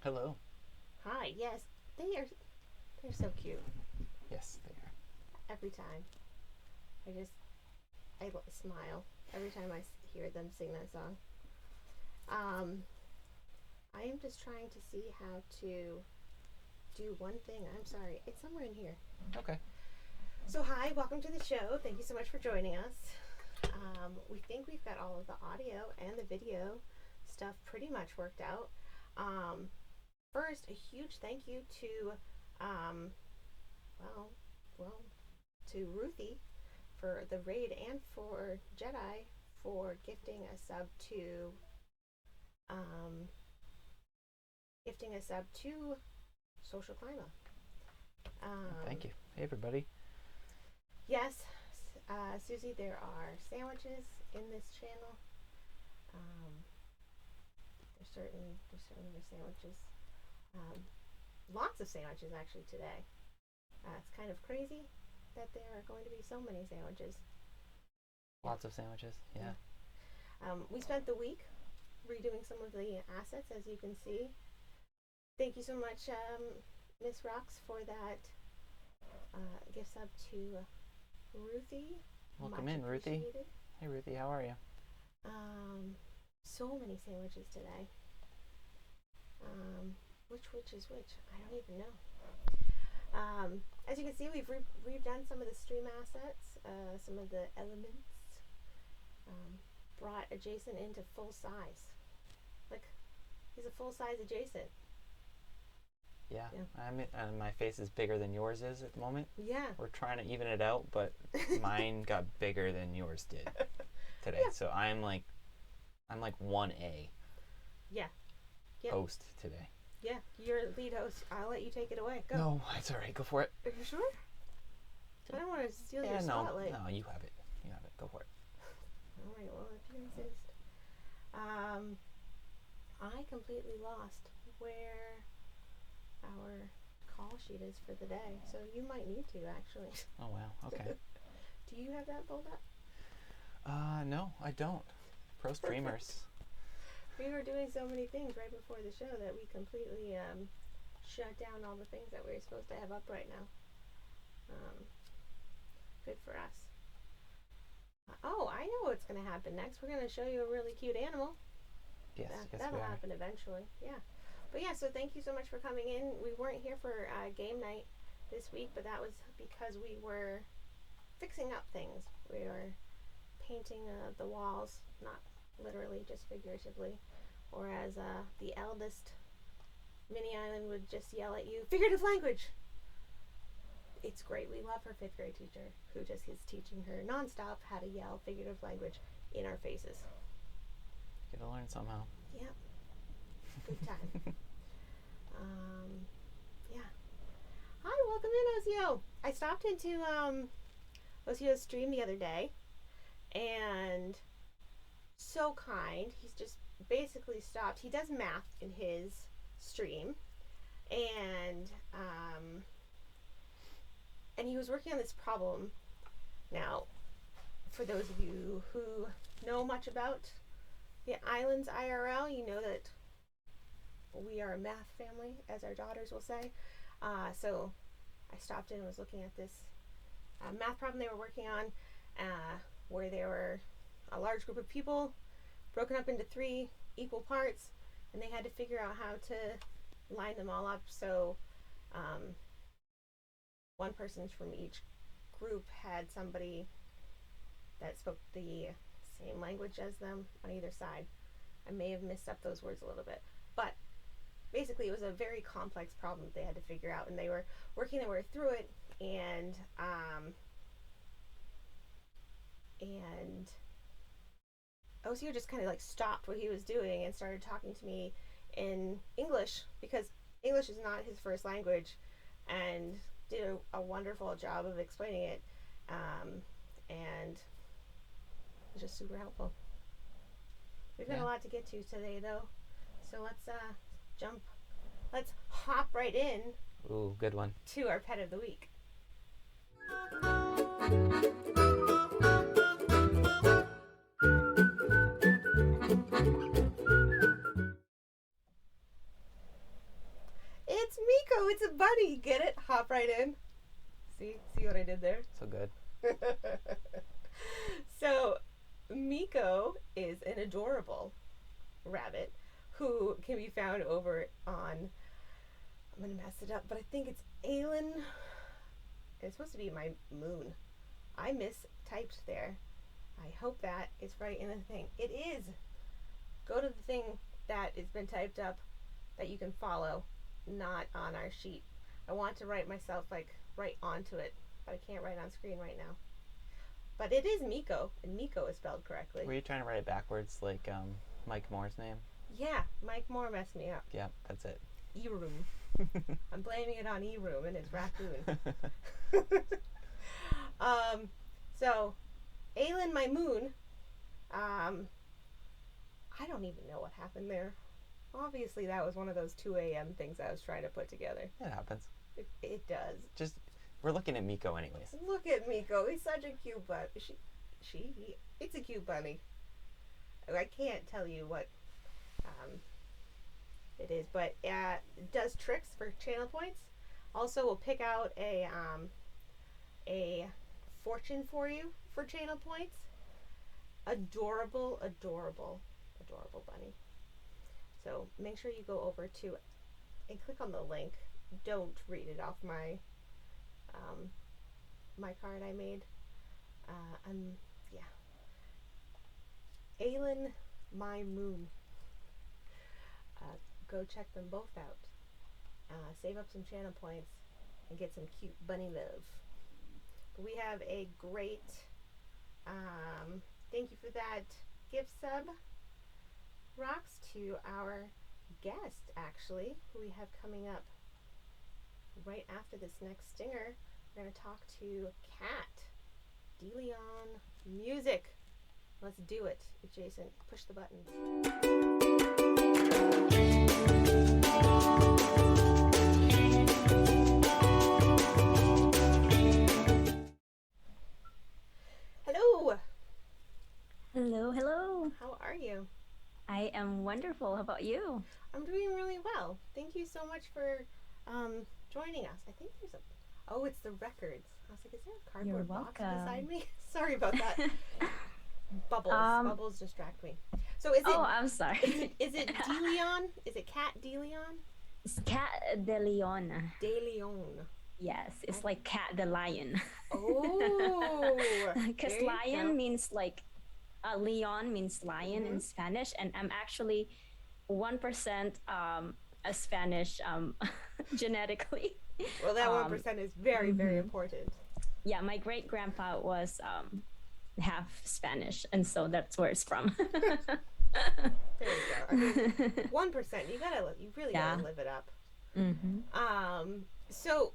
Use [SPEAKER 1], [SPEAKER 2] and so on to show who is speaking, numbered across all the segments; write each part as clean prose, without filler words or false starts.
[SPEAKER 1] Hello.
[SPEAKER 2] Hi. Yes, they're so cute.
[SPEAKER 1] Yes, they are.
[SPEAKER 2] Every time, I smile every time I hear them sing that song. Um, I am just trying to see how to do one thing. I'm sorry, it's somewhere in here.
[SPEAKER 1] Okay.
[SPEAKER 2] So hi, welcome to the show. Thank you so much for joining us. We think we've got all of the audio and the video stuff pretty much worked out. First, a huge thank you to, well, to Ruthie for the raid and for Jedi for um, gifting a sub to Social Climber.
[SPEAKER 1] Thank you. Hey, everybody.
[SPEAKER 2] Yes, Susie, there are sandwiches in this channel. There certainly were sandwiches. Lots of sandwiches actually today. It's kind of crazy that there are going to be so many sandwiches.
[SPEAKER 1] Lots of sandwiches. Yeah.
[SPEAKER 2] We spent the week redoing some of the assets, as you can see. Thank you so much, Miss Rocks, for that gift sub to Ruthie.
[SPEAKER 1] Welcome
[SPEAKER 2] Much
[SPEAKER 1] in, Ruthie.
[SPEAKER 2] appreciated.
[SPEAKER 1] Hey, Ruthie. How are you?
[SPEAKER 2] So many sandwiches today. Which is which? I don't even know. As you can see, we've redone some of the stream assets, some of the elements. Brought adjacent into full size. Like, he's a full size adjacent.
[SPEAKER 1] Yeah. And my face is bigger than yours is at the moment.
[SPEAKER 2] Yeah.
[SPEAKER 1] We're trying to even it out, but mine got bigger than yours did today.
[SPEAKER 2] Yeah.
[SPEAKER 1] So I'm like 1A.
[SPEAKER 2] Yeah. Yep.
[SPEAKER 1] Host today.
[SPEAKER 2] Yeah, you're lead host. I'll let you take it away. Go.
[SPEAKER 1] No, it's all right. Go for it.
[SPEAKER 2] Are you sure? I don't want to steal your spotlight.
[SPEAKER 1] No, you have it. You have it. Go for it.
[SPEAKER 2] All right, well, if you insist. I completely lost where our call sheet is for the day, so you might need to, actually.
[SPEAKER 1] Oh, wow. Okay.
[SPEAKER 2] Do you have that pulled up?
[SPEAKER 1] No, I don't. Pro streamers.
[SPEAKER 2] We were doing so many things right before the show that we completely shut down all the things that we were supposed to have up right now. Good for us. Oh, I know what's going to happen next. We're going to show you a really cute animal.
[SPEAKER 1] Yes,
[SPEAKER 2] That'll happen eventually. Yeah. But yeah, so thank you so much for coming in. We weren't here for game night this week, but that was because we were fixing up things. We were painting the walls, not literally, just figuratively. Or as the eldest Mini Island would just yell at you, figurative language! It's great. We love her 5th grade teacher who just is teaching her nonstop how to yell figurative language in our faces.
[SPEAKER 1] Get to learn somehow.
[SPEAKER 2] Yep. Good time. Yeah. Hi, welcome in, Osio. I stopped into Osio's stream the other day, and so kind. He's just basically stopped. He does math in his stream, and he was working on this problem. Now, for those of you who know much about the islands IRL, you know that we are a math family, as our daughters will say. So I stopped in and was looking at this math problem they were working on, where there were a large group of people broken up into 3 equal parts, and they had to figure out how to line them all up so one person from each group had somebody that spoke the same language as them on either side. I may have messed up those words a little bit, but basically it was a very complex problem that they had to figure out, and they were working their way through it, and Osio just kind of like stopped what he was doing and started talking to me in English, because English is not his first language, and did a wonderful job of explaining it, and it was just super helpful. We've got a lot to get to today, though, so let's hop right in.
[SPEAKER 1] Ooh, good one.
[SPEAKER 2] To our pet of the week. a bunny. Get it? Hop right in. See what I did there?
[SPEAKER 1] So good.
[SPEAKER 2] So, Miko is an adorable rabbit who can be found over on. I'm gonna mess it up, but I think it's Aylin. It's supposed to be my moon. I mistyped there. I hope that is right in the thing. It is. Go to the thing that has been typed up that you can follow, not on our sheet. I want to write myself like right onto it, but I can't write on screen right now. But it is Miko, and Miko is spelled correctly.
[SPEAKER 1] Were you trying to write it backwards like Mike Moore's name?
[SPEAKER 2] Yeah, Mike Moore messed me up.
[SPEAKER 1] Yeah, that's it.
[SPEAKER 2] E-Room. I'm blaming it on E-Room and it's raccoon. So, Aylin, my moon, I don't even know what happened there. Obviously, that was one of those 2 a.m. things I was trying to put together.
[SPEAKER 1] It happens.
[SPEAKER 2] It does.
[SPEAKER 1] Just, we're looking at Miko anyways.
[SPEAKER 2] Look at Miko. He's such a cute bunny. It's a cute bunny. I can't tell you what it is, but it does tricks for channel points. Also, we'll pick out a fortune for you for channel points. Adorable, adorable, adorable bunny. So make sure you go over to and click on the link. Don't read it off my my card I made. Yeah. Aylin, my moon. Go check them both out. Save up some channel points and get some cute bunny love. But we have a great thank you for that gift sub, Rocks, to our guest, actually, who we have coming up right after this next stinger. We're going to talk to KATdeleonMUSIC. Let's do it. Jason, push the button. Hello.
[SPEAKER 3] Hello, hello.
[SPEAKER 2] How are you?
[SPEAKER 3] I am wonderful. How about you?
[SPEAKER 2] I'm doing really well. Thank you so much for joining us. I think there's it's the records. I was like, is there a cardboard box beside me? Sorry about that. Bubbles distract me. So is it?
[SPEAKER 3] Oh, I'm sorry.
[SPEAKER 2] Is it DeLeon? Is it KATdeleon?
[SPEAKER 3] It's KATdeleon.
[SPEAKER 2] DeLeon.
[SPEAKER 3] Yes, it's like cat the lion.
[SPEAKER 2] Oh.
[SPEAKER 3] Because lion means like, Leon means lion in Spanish, and I'm actually 1% a Spanish genetically.
[SPEAKER 2] Well, that 1% is very, very important.
[SPEAKER 3] Yeah, my great grandpa was half Spanish, and so that's where it's from.
[SPEAKER 2] There you go. I mean, 1%. You really gotta live it up. So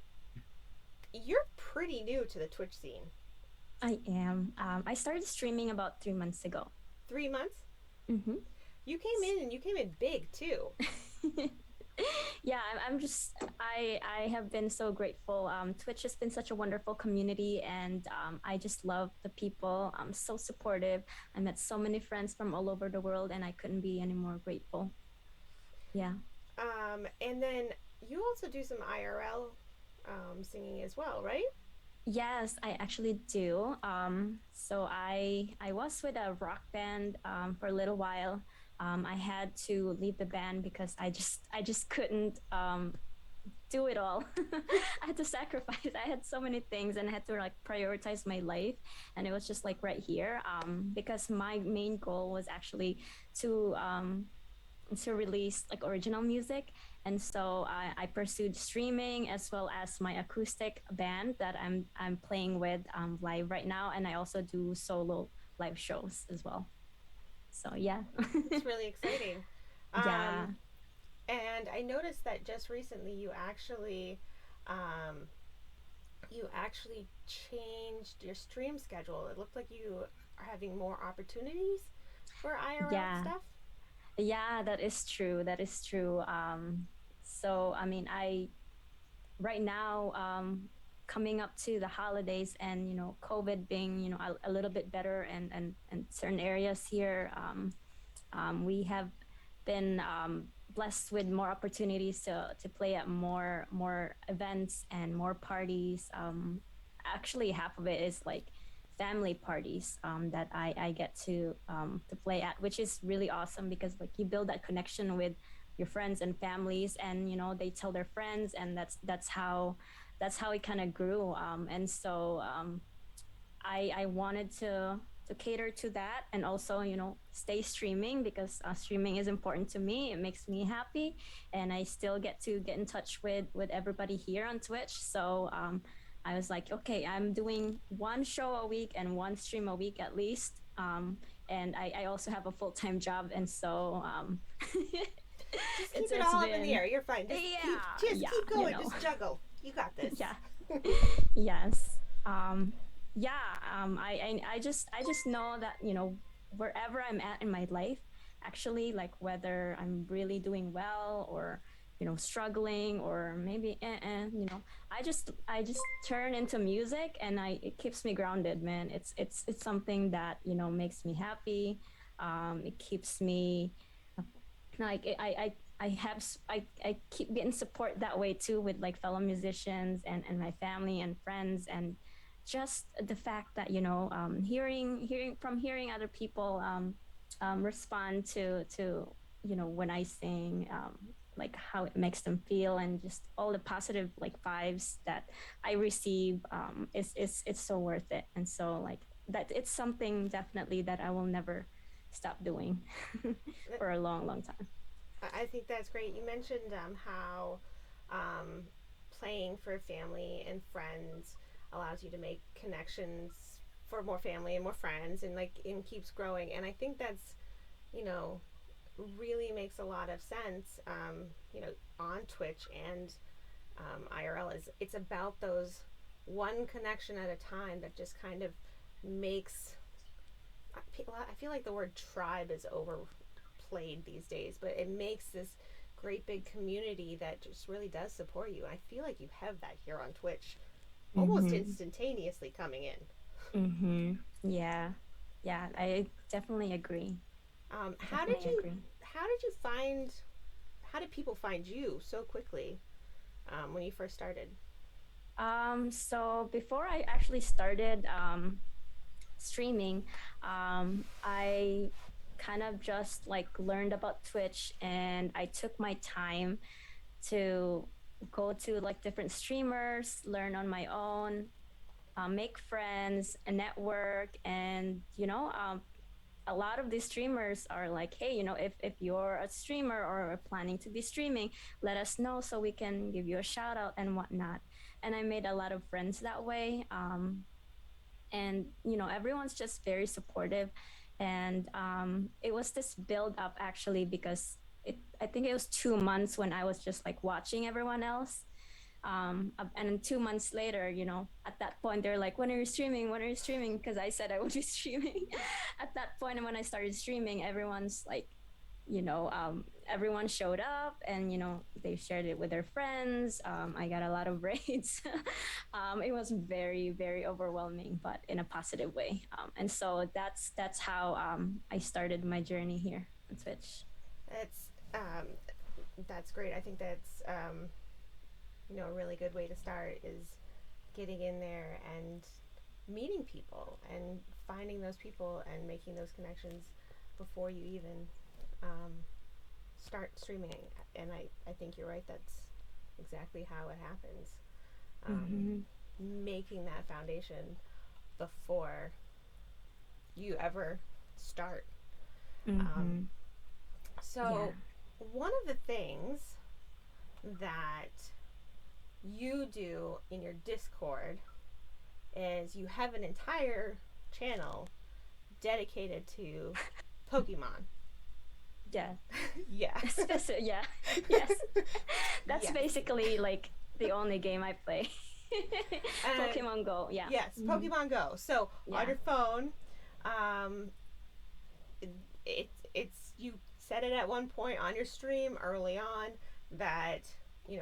[SPEAKER 2] you're pretty new to the Twitch scene.
[SPEAKER 3] I am. I started streaming about 3 months ago.
[SPEAKER 2] 3 months? Mm-hmm. You came in big too.
[SPEAKER 3] Yeah, I have been so grateful. Twitch has been such a wonderful community, and I just love the people. I'm so supportive. I met so many friends from all over the world, and I couldn't be any more grateful. Yeah.
[SPEAKER 2] And then you also do some IRL singing as well, right?
[SPEAKER 3] Yes, I actually do. So I was with a rock band for a little while. I had to leave the band because I just couldn't do it all. I had to sacrifice. I had so many things, and I had to like prioritize my life, and it was just like right here. Because my main goal was actually to release like original music, and so I pursued streaming as well as my acoustic band that I'm playing with live right now, and I also do solo live shows as well. So yeah.
[SPEAKER 2] It's really exciting.
[SPEAKER 3] Yeah.
[SPEAKER 2] And I noticed that just recently you actually changed your stream schedule. It looked like you are having more opportunities for IRL stuff.
[SPEAKER 3] Yeah, that is true. That is true. So I mean, right now, coming up to the holidays, and COVID being a little bit better, and certain areas here, we have been blessed with more opportunities to play at more events and more parties. Actually, half of it is like family parties that I get to play at, which is really awesome because like you build that connection with your friends and families, and you know they tell their friends, and that's how it kind of grew. And so I wanted to cater to that, and also stay streaming because streaming is important to me. It makes me happy, and I still get to get in touch with everybody here on Twitch. So I was like, okay, I'm doing one show a week and one stream a week at least. And I also have a full-time job, and so
[SPEAKER 2] Just keep it all up in the air. You're fine. Just
[SPEAKER 3] yeah,
[SPEAKER 2] keep going. Just juggle. You got this.
[SPEAKER 3] yeah. Yes. Yeah. I just know that wherever I'm at in my life, actually, like whether I'm really doing well or struggling or maybe I just turn into music, and it keeps me grounded, man. It's something that makes me happy. It keeps me like I keep getting support that way too with like fellow musicians and my family and friends, and just the fact that hearing other people respond to when I sing, like how it makes them feel, and just all the positive like vibes that I receive, is it's so worth it. And so like that, it's something definitely that I will never stop doing for a long, long time.
[SPEAKER 2] I think that's great. You mentioned how um, playing for family and friends allows you to make connections for more family and more friends, and like and keeps growing. And I think that's you know really makes a lot of sense. On Twitch and IRL is it's about those one connection at a time that just kind of makes. I feel like the word tribe is overplayed these days, but it makes this great big community that just really does support you. I feel like you have that here on Twitch almost
[SPEAKER 3] Mm-hmm.
[SPEAKER 2] instantaneously coming in.
[SPEAKER 3] Mm-hmm. Yeah. Yeah, I definitely agree. I
[SPEAKER 2] How did
[SPEAKER 3] definitely
[SPEAKER 2] you
[SPEAKER 3] agree.
[SPEAKER 2] how did you find how did people find you so quickly when you first started?
[SPEAKER 3] So before I actually started streaming, I kind of just like learned about Twitch, and I took my time to go to like different streamers, learn on my own, make friends, a network, and a lot of these streamers are like, hey, if you're a streamer or planning to be streaming, let us know so we can give you a shout out and whatnot. And I made a lot of friends that way. And everyone's just very supportive. And it was this build up actually, because I think it was 2 months when I was just like watching everyone else. And then 2 months later, at that point, they're like, when are you streaming? When are you streaming? Because I said I would be streaming. At that point, and when I started streaming, everyone's like, everyone showed up, and they shared it with their friends. I got a lot of raids. It was very, very overwhelming, but in a positive way. And so that's how I started my journey here on Twitch.
[SPEAKER 2] That's that's great. I think that's a really good way to start is getting in there and meeting people and finding those people and making those connections before you even um, start streaming. And I think you're right. That's exactly how it happens. Um,
[SPEAKER 3] Mm-hmm.
[SPEAKER 2] Making that foundation before you ever start. Um,
[SPEAKER 3] Mm-hmm.
[SPEAKER 2] so,
[SPEAKER 3] Yeah.
[SPEAKER 2] one of the things that you do in your Discord is you have an entire channel dedicated to Pokemon.
[SPEAKER 3] Yeah.
[SPEAKER 2] Yeah.
[SPEAKER 3] Yeah. Yes. That's
[SPEAKER 2] Yes.
[SPEAKER 3] basically like the only game I play.
[SPEAKER 2] And
[SPEAKER 3] Pokemon Go. Yeah.
[SPEAKER 2] yes,
[SPEAKER 3] Mm-hmm.
[SPEAKER 2] Pokemon Go. So on
[SPEAKER 3] Yeah.
[SPEAKER 2] your phone, um, it's you set it at one point on your stream early on that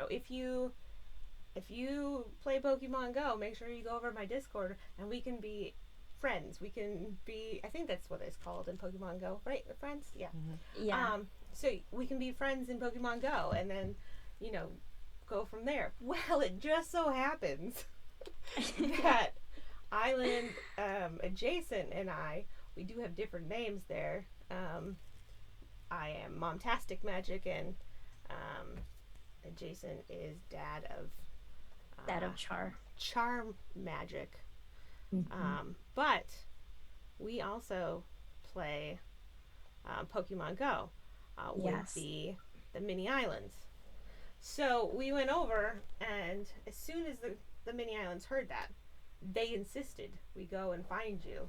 [SPEAKER 2] if you play Pokemon Go, make sure you go over to my Discord and we can be friends. We can be. I think that's what it's called in Pokemon Go, right? Friends, yeah.
[SPEAKER 1] Mm-hmm.
[SPEAKER 3] Yeah.
[SPEAKER 2] so we can be friends in Pokemon Go, and then, you know, go from there. Well, it just so happens that Island Adjacent and we do have different names there. I am Momtastic Magic, and Adjacent is Dad of Charm Magic. But we also play Pokemon Go with the mini islands. So we went over, and as soon as the mini islands heard that, they insisted we go and find you,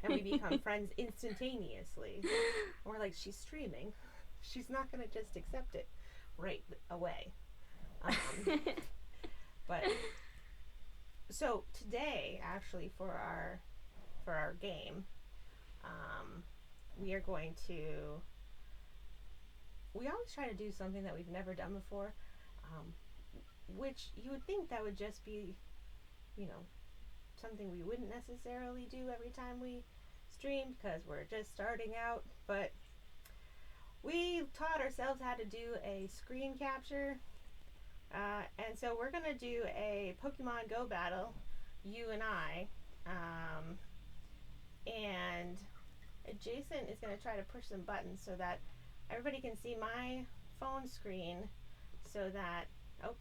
[SPEAKER 2] and we become friends instantaneously. We're like, she's streaming, she's not gonna just accept it right away. But so today, actually, for our game, we are going to. We always try to do something that we've never done before, which you would think that would just be, you know, something we wouldn't necessarily do every time we stream because we're just starting out. But we taught ourselves how to do a screen capture, and so we're gonna do a Pokemon Go battle, you and I, and Adjacent is gonna try to push some buttons so that everybody can see my phone screen, so that, oh,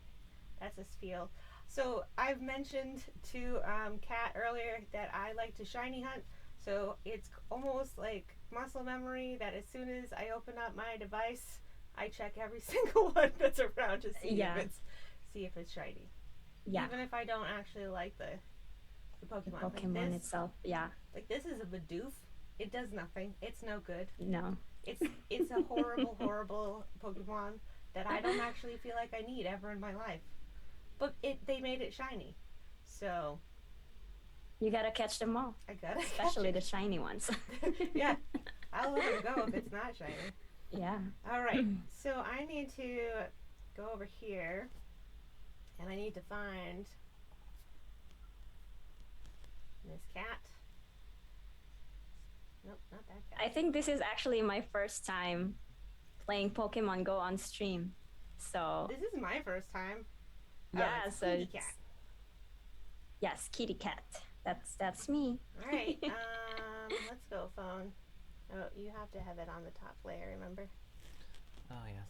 [SPEAKER 2] that's a spiel. So I've mentioned to Kat earlier that I like to shiny hunt, so it's almost like muscle memory that as soon as I open up my device, I check every single one that's around to see if it's shiny. Yeah. Even if I don't actually like the Pokemon.
[SPEAKER 3] The Pokemon
[SPEAKER 2] like this,
[SPEAKER 3] itself, yeah.
[SPEAKER 2] Like this is a Bidoof. It does nothing. It's no good.
[SPEAKER 3] No.
[SPEAKER 2] It's a horrible, horrible Pokemon that I don't actually feel like I need ever in my life. But they made it shiny. So
[SPEAKER 3] you gotta catch them all.
[SPEAKER 2] I gotta
[SPEAKER 3] especially the shiny ones.
[SPEAKER 2] Yeah. I'll let them go if it's not shiny.
[SPEAKER 3] Yeah.
[SPEAKER 2] Alright. So I need to go over here, and I need to find Miss Cat. Nope, not that cat.
[SPEAKER 3] I think this is actually my first time playing Pokemon Go on stream. So
[SPEAKER 2] this is my first time.
[SPEAKER 3] Yeah, so
[SPEAKER 2] Kitty Cat.
[SPEAKER 3] Yes, Kitty Cat. That's me.
[SPEAKER 2] Alright, let's go phone. Oh, you have to have it on the top layer, remember?
[SPEAKER 1] Oh, yes.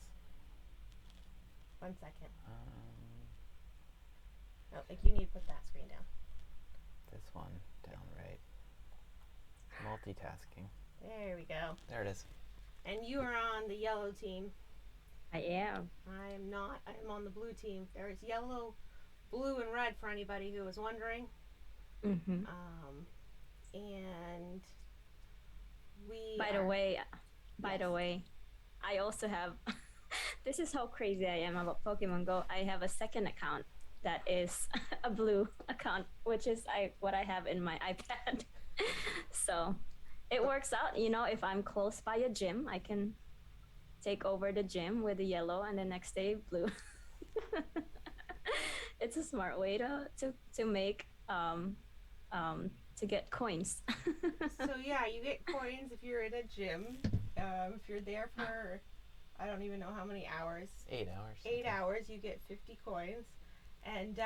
[SPEAKER 2] 1 second. Oh, like you need to put that screen down.
[SPEAKER 1] This one down, right. Multitasking.
[SPEAKER 2] There we go.
[SPEAKER 1] There it is.
[SPEAKER 2] And you are on the yellow team.
[SPEAKER 3] I am.
[SPEAKER 2] I am not. I am on the blue team. There is yellow, blue, and red for anybody who was wondering.
[SPEAKER 3] Mm-hmm.
[SPEAKER 2] And we.
[SPEAKER 3] By the way, I also have. This is how crazy I am about Pokemon Go. I have a second account that is a blue account, which is what I have in my iPad. So it works out, you know, if I'm close by a gym, I can take over the gym with the yellow and the next day blue. It's a smart way to make to get coins.
[SPEAKER 2] So yeah, you get coins if you're in a gym. If you're there for I don't even know how many hours.
[SPEAKER 1] 8 hours.
[SPEAKER 2] 8 hours, you get 50 coins. And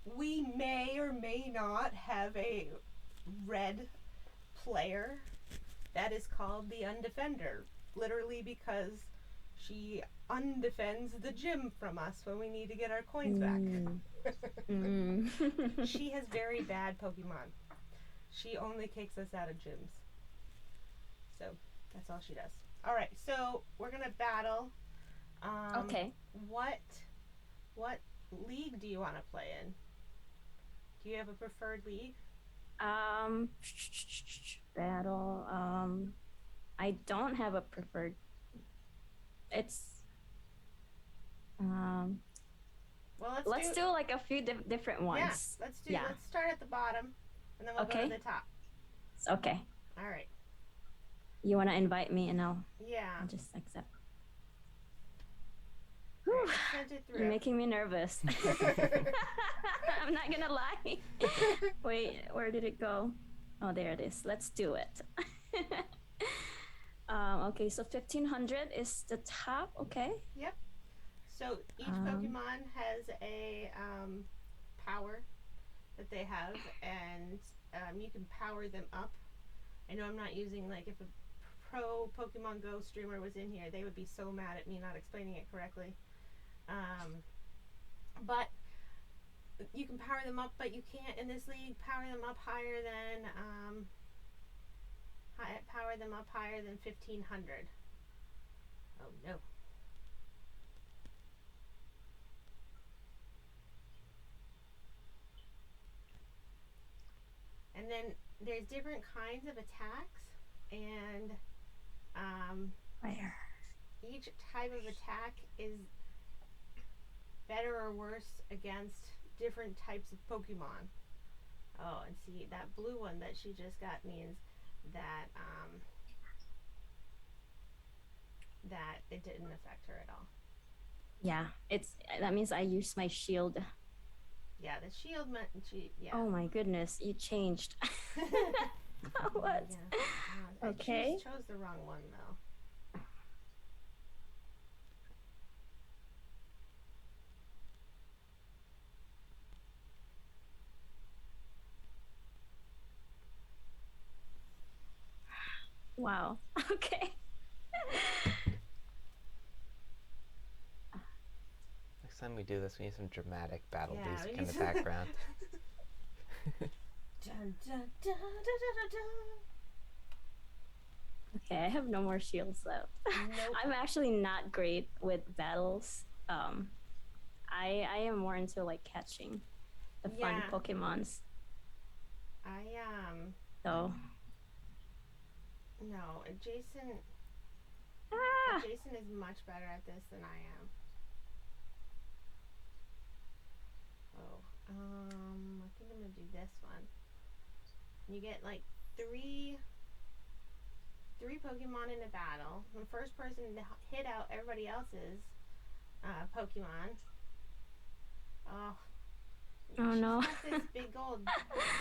[SPEAKER 2] we may or may not have a red player that is called the Undefender, literally because she undefends the gym from us when we need to get our coins back. She has very bad Pokemon. She only kicks us out of gyms. So that's all she does. Alright, so we're gonna battle.
[SPEAKER 3] Okay.
[SPEAKER 2] What league do you want to play in? Do you have a preferred league?
[SPEAKER 3] Battle. I don't have a preferred. It's.
[SPEAKER 2] Well,
[SPEAKER 3] let's do like a few different ones.
[SPEAKER 2] Yeah, let's start at the bottom, and then we'll go to the top.
[SPEAKER 3] Okay.
[SPEAKER 2] All right.
[SPEAKER 3] You want to invite me, and I'll just accept.
[SPEAKER 2] Right, sent it through.
[SPEAKER 3] You're making me nervous. I'm not gonna lie. Wait, where did it go? Oh, there it is. Let's do it. Okay, so 1500 is the top. Okay.
[SPEAKER 2] Yep. So each
[SPEAKER 3] Um,
[SPEAKER 2] Pokemon has a power that they have, and you can power them up. I know I'm not using, like, if a pro Pokemon Go streamer was in here, they would be so mad at me not explaining it correctly. But you can power them up, but you can't in this league power them up higher than 1500. Oh no. And then there's different kinds of attacks, and
[SPEAKER 3] where?
[SPEAKER 2] each type of attack is better or worse against different types of Pokemon. Oh, and see, that blue one that she just got means that that it didn't affect her at all.
[SPEAKER 3] Yeah, it's that means I use my shield.
[SPEAKER 2] Yeah, the shield meant she. Yeah.
[SPEAKER 3] Oh my goodness, you changed. What?
[SPEAKER 2] Yeah.
[SPEAKER 3] Okay.
[SPEAKER 2] I chose the wrong one though.
[SPEAKER 3] Wow. Okay.
[SPEAKER 1] Next time we do this, we need some dramatic battle
[SPEAKER 2] Yeah,
[SPEAKER 1] music
[SPEAKER 2] we
[SPEAKER 1] in
[SPEAKER 2] need
[SPEAKER 1] the
[SPEAKER 2] some-
[SPEAKER 1] background.
[SPEAKER 2] Dun, dun, dun, dun, dun,
[SPEAKER 3] Okay, I have no more shields left.
[SPEAKER 2] Nope.
[SPEAKER 3] I'm actually not great with battles. I am more into like catching the fun
[SPEAKER 2] Yeah.
[SPEAKER 3] Pokemons.
[SPEAKER 2] I
[SPEAKER 3] So
[SPEAKER 2] no, Jason
[SPEAKER 3] ah,
[SPEAKER 2] Jason is much better at this than I am. Oh, I think I'm gonna do this one. You get like three Pokemon in a battle. The first person to hit out everybody else's Pokemon. Oh.
[SPEAKER 3] oh
[SPEAKER 2] She's
[SPEAKER 3] no.
[SPEAKER 2] got this big old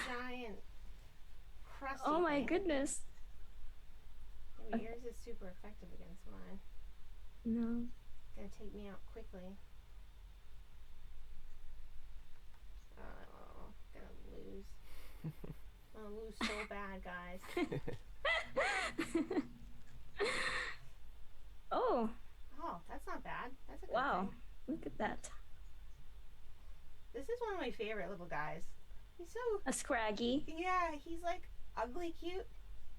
[SPEAKER 2] giant crusty
[SPEAKER 3] Oh my
[SPEAKER 2] thing.
[SPEAKER 3] goodness.
[SPEAKER 2] Yeah, but yours is super effective against mine.
[SPEAKER 3] No.
[SPEAKER 2] It's gonna take me out quickly. Oh, gonna lose. I'm gonna lose so bad, guys.
[SPEAKER 3] Oh,
[SPEAKER 2] Oh, that's not bad. That's a good
[SPEAKER 3] wow.
[SPEAKER 2] thing.
[SPEAKER 3] Look at that.
[SPEAKER 2] This is one of my favorite little guys. He's so
[SPEAKER 3] A Scraggy.
[SPEAKER 2] yeah. He's like ugly cute,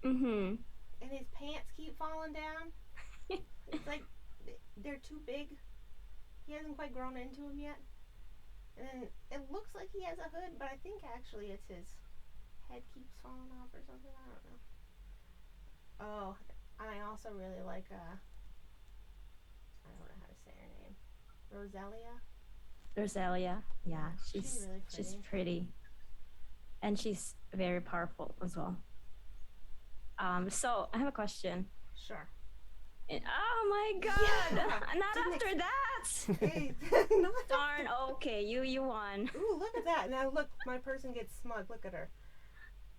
[SPEAKER 3] Mm-hmm.
[SPEAKER 2] and his pants keep falling down. It's like they're too big. He hasn't quite grown into them yet. And then it looks like he has a hood, but I think actually it's his head keeps falling off or something. I don't know. Oh, and I also really like I don't know how to say her name. Roselia.
[SPEAKER 3] Roselia. Yeah,
[SPEAKER 2] She's really
[SPEAKER 3] she's
[SPEAKER 2] pretty.
[SPEAKER 3] pretty. And she's very powerful as well. So I have a question.
[SPEAKER 2] Sure.
[SPEAKER 3] Oh my god!
[SPEAKER 2] Yeah,
[SPEAKER 3] Not
[SPEAKER 2] didn't
[SPEAKER 3] after that!
[SPEAKER 2] Hey, not
[SPEAKER 3] Darn, okay, you won.
[SPEAKER 2] Ooh, look at that. Now look, my person gets smug. Look at her.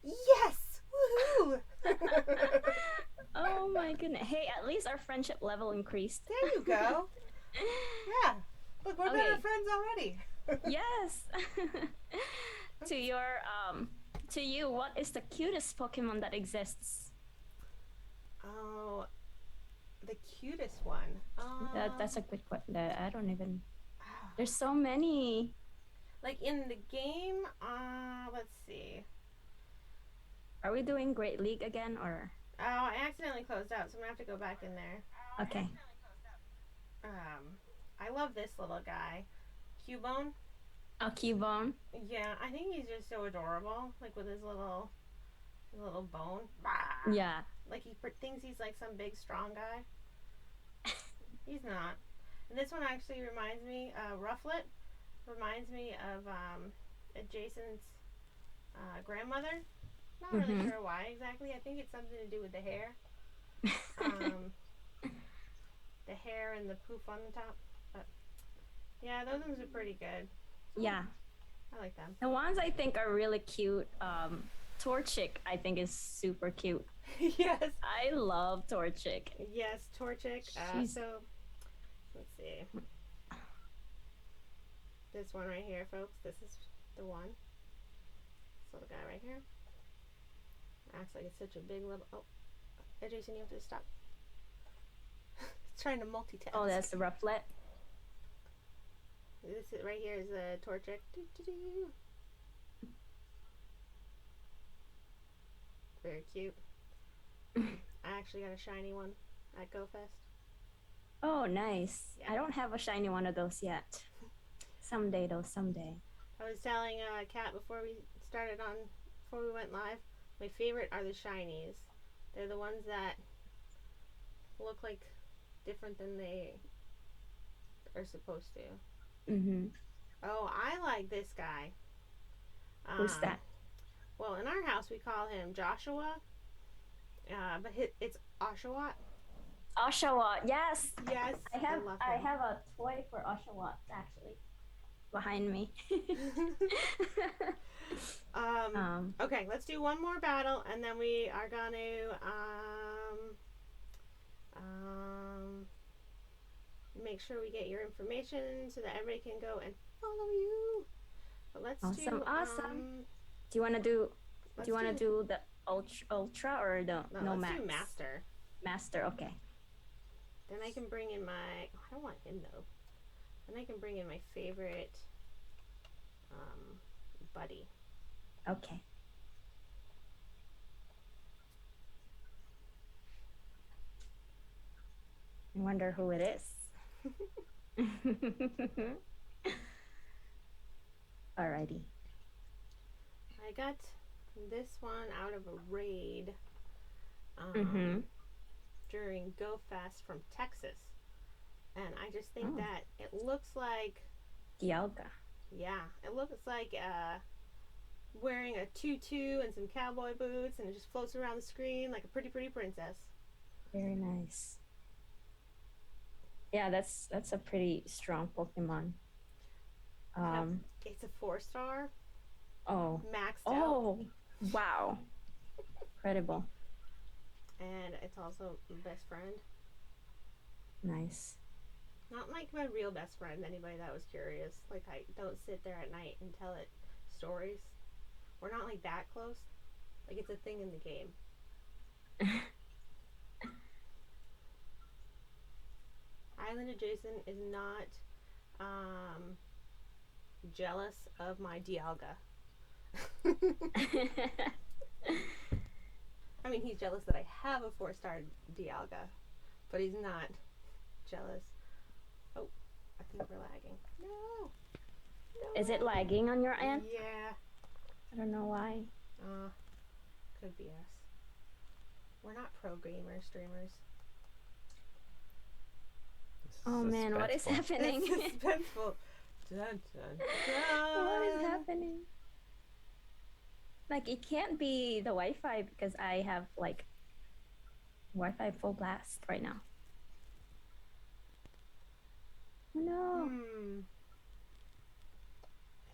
[SPEAKER 2] Yes! Woohoo!
[SPEAKER 3] Oh my goodness. Hey, at least our friendship level increased.
[SPEAKER 2] There you go. Yeah. Look, we're better
[SPEAKER 3] Okay.
[SPEAKER 2] friends already.
[SPEAKER 3] Yes. To your to you, what is the cutest Pokemon that exists?
[SPEAKER 2] Oh, the cutest one.
[SPEAKER 3] That's a good question. I don't even. There's so many.
[SPEAKER 2] Like in the game, let's see.
[SPEAKER 3] Are we doing Great League again or?
[SPEAKER 2] Oh, I accidentally closed out, so I'm gonna have to go back in there.
[SPEAKER 3] Okay.
[SPEAKER 2] I love this little guy, Cubone.
[SPEAKER 3] A Cubone.
[SPEAKER 2] Yeah, I think he's just so adorable, like with his little bone.
[SPEAKER 3] Yeah.
[SPEAKER 2] Like he thinks he's like some big strong guy. He's not. And this one actually reminds me, Rufflet reminds me of Jason's grandmother. Not really sure why exactly. I think it's something to do with the hair. The hair and the poof on the top. But yeah, those ones are pretty good.
[SPEAKER 3] Yeah.
[SPEAKER 2] I like them.
[SPEAKER 3] The ones I think are really cute. Torchic, I think, is super cute.
[SPEAKER 2] Yes.
[SPEAKER 3] I love Torchic.
[SPEAKER 2] Yes, Torchic.
[SPEAKER 3] She's
[SPEAKER 2] So let's see. This one right here, folks. This is the one. This little guy right here. Acts like it's such a big little. Oh, Jason, you have to stop. It's trying to multitask.
[SPEAKER 3] oh, that's the rufflet.
[SPEAKER 2] This is, right here is a Torchic. Very cute. I actually got a shiny one at GoFest.
[SPEAKER 3] Oh, nice.
[SPEAKER 2] Yeah.
[SPEAKER 3] I don't have a shiny one of those yet. Someday, though, someday.
[SPEAKER 2] I was telling Kat before we went live, my favorite are the shinies. They're the ones that look like different than they are supposed to.
[SPEAKER 3] Mm-hmm.
[SPEAKER 2] Oh, I like this guy.
[SPEAKER 3] Who's that?
[SPEAKER 2] Well, in our house we call him Joshua, but it's Oshawott.
[SPEAKER 3] Oshawott, yes.
[SPEAKER 2] Yes,
[SPEAKER 3] I
[SPEAKER 2] love him.
[SPEAKER 3] have a toy for Oshawott actually behind me.
[SPEAKER 2] Okay, let's do one more battle, and then we are going to make sure we get your information so that everybody can go and follow you. But let's do
[SPEAKER 3] awesome. Do you want to do the ultra or the no
[SPEAKER 2] let's
[SPEAKER 3] max?
[SPEAKER 2] do master.
[SPEAKER 3] Master, okay.
[SPEAKER 2] Then I can bring in I don't want him though. Then I can bring in my favorite buddy.
[SPEAKER 3] Okay. I wonder who it is. Alrighty.
[SPEAKER 2] I got this one out of a raid during GoFest from Texas. And I just think that it looks like
[SPEAKER 3] Dialga.
[SPEAKER 2] Yeah, it looks like wearing a tutu and some cowboy boots, and it just floats around the screen like a pretty princess.
[SPEAKER 3] Very nice. Yeah, that's a pretty strong Pokemon.
[SPEAKER 2] It's a 4-star.
[SPEAKER 3] Oh.
[SPEAKER 2] Maxed out.
[SPEAKER 3] Oh, wow. Incredible.
[SPEAKER 2] And it's also my best friend.
[SPEAKER 3] Nice.
[SPEAKER 2] Not like my real best friend, anybody that was curious. Like, I don't sit there at night and tell it stories. We're not like that close. Like, it's a thing in the game. Island Adjacent is not jealous of my Dialga. I mean, he's jealous that I have a 4-star Dialga, but he's not jealous. Oh, I think we're lagging. No.
[SPEAKER 3] Is it lagging on your end?
[SPEAKER 2] Yeah.
[SPEAKER 3] I don't know why.
[SPEAKER 2] Could be us. We're not pro gamer streamers.
[SPEAKER 3] Oh man, what is happening?
[SPEAKER 2] It's suspenseful. Dun, dun, dun.
[SPEAKER 3] What is happening? Like, it can't be the Wi-Fi because I have like Wi-Fi full blast right now. Oh, no.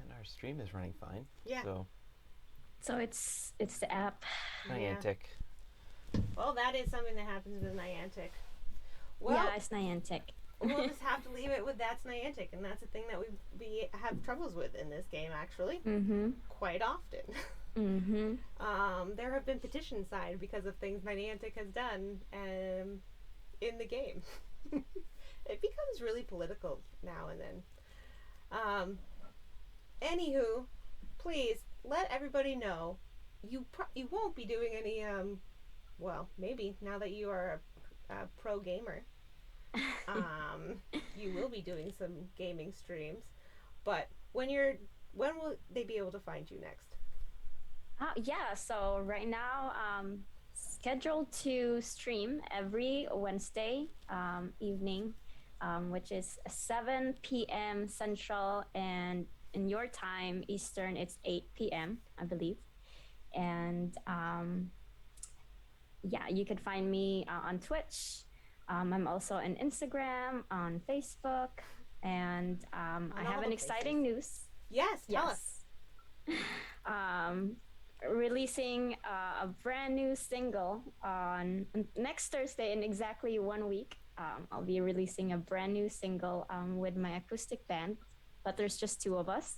[SPEAKER 1] And our stream is running fine.
[SPEAKER 2] Yeah.
[SPEAKER 3] So it's the app.
[SPEAKER 1] Niantic.
[SPEAKER 2] Well, that is something that happens with Niantic. Well,
[SPEAKER 3] yeah, it's Niantic.
[SPEAKER 2] We'll just have to leave it with that's Niantic, and that's a thing that we have troubles with in this game, actually. Quite often. There have been petitions signed because of things Niantic has done in the game. It becomes really political now and then. Anywho, please let everybody know you won't be doing any well, maybe now that you are a pro gamer, you will be doing some gaming streams. But when will they be able to find you next?
[SPEAKER 3] Yeah, so right now, scheduled to stream every Wednesday evening, which is 7 p.m. Central, and in your time, Eastern, it's 8 p.m., I believe. And yeah, you can find me on Twitch. I'm also on Instagram, on Facebook, and I have an exciting news.
[SPEAKER 2] Yes, tell us.
[SPEAKER 3] releasing a brand new single on next Thursday in exactly 1 week. I'll be releasing a brand new single with my acoustic band, but there's just two of us.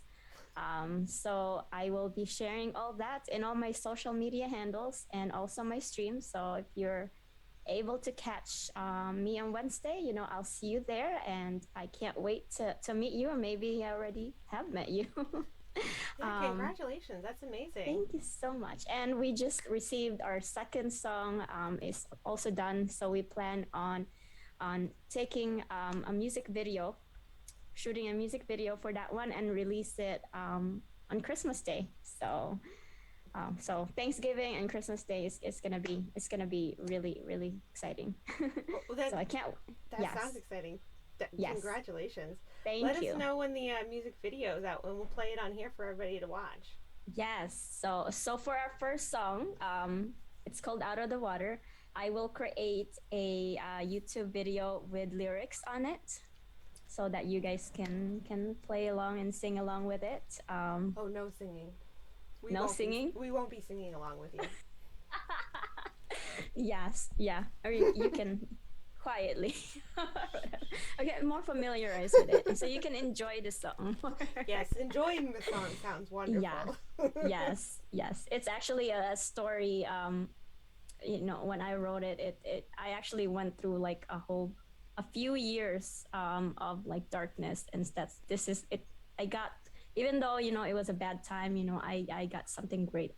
[SPEAKER 3] So I will be sharing all that in all my social media handles and also my streams. So if you're able to catch me on Wednesday, I'll see you there, and I can't wait to meet you, or maybe I already have met you.
[SPEAKER 2] Yeah, congratulations. That's amazing.
[SPEAKER 3] Thank you so much. And we just received our second song is also done. So we plan on taking a music video, shooting a music video for that one, and release it on Christmas Day. So Thanksgiving and Christmas Day is gonna be really, really exciting.
[SPEAKER 2] Well,
[SPEAKER 3] So I can't.
[SPEAKER 2] that
[SPEAKER 3] Yes.
[SPEAKER 2] sounds exciting.
[SPEAKER 3] Yes.
[SPEAKER 2] Congratulations.
[SPEAKER 3] Thank
[SPEAKER 2] Let
[SPEAKER 3] you.
[SPEAKER 2] us know when the music video is out, and we'll play it on here for everybody to watch.
[SPEAKER 3] Yes. So for our first song, it's called "Out of the Water." I will create a YouTube video with lyrics on it, so that you guys can play along and sing along with it.
[SPEAKER 2] Oh, no singing.
[SPEAKER 3] No singing?
[SPEAKER 2] We won't be singing along with you.
[SPEAKER 3] Yes. Yeah. Or you can quietly. Okay, more familiarized with it, so you can enjoy the song.
[SPEAKER 2] Yes, enjoying the song sounds wonderful.
[SPEAKER 3] Yeah. Yes. It's actually a story. When I wrote it I actually went through like a few years of like darkness, and this is it. I got, even though it was a bad time, I got something great,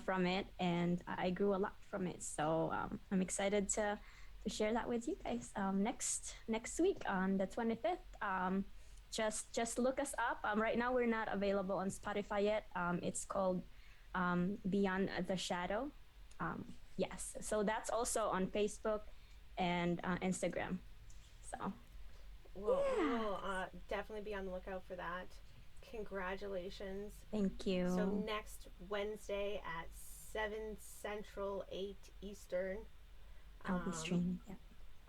[SPEAKER 3] from it, and I grew a lot from it. So I'm excited to share that with you guys next week on the 25th. Just look us up. Right now we're not available on Spotify yet. It's called Beyond the Shadow. Yes, so that's also on Facebook and Instagram. So
[SPEAKER 2] Well, we
[SPEAKER 3] Yeah.
[SPEAKER 2] will definitely be on the lookout for that. Congratulations.
[SPEAKER 3] Thank you.
[SPEAKER 2] So next Wednesday at 7 Central, 8 Eastern,
[SPEAKER 3] I'll be streaming. Yeah.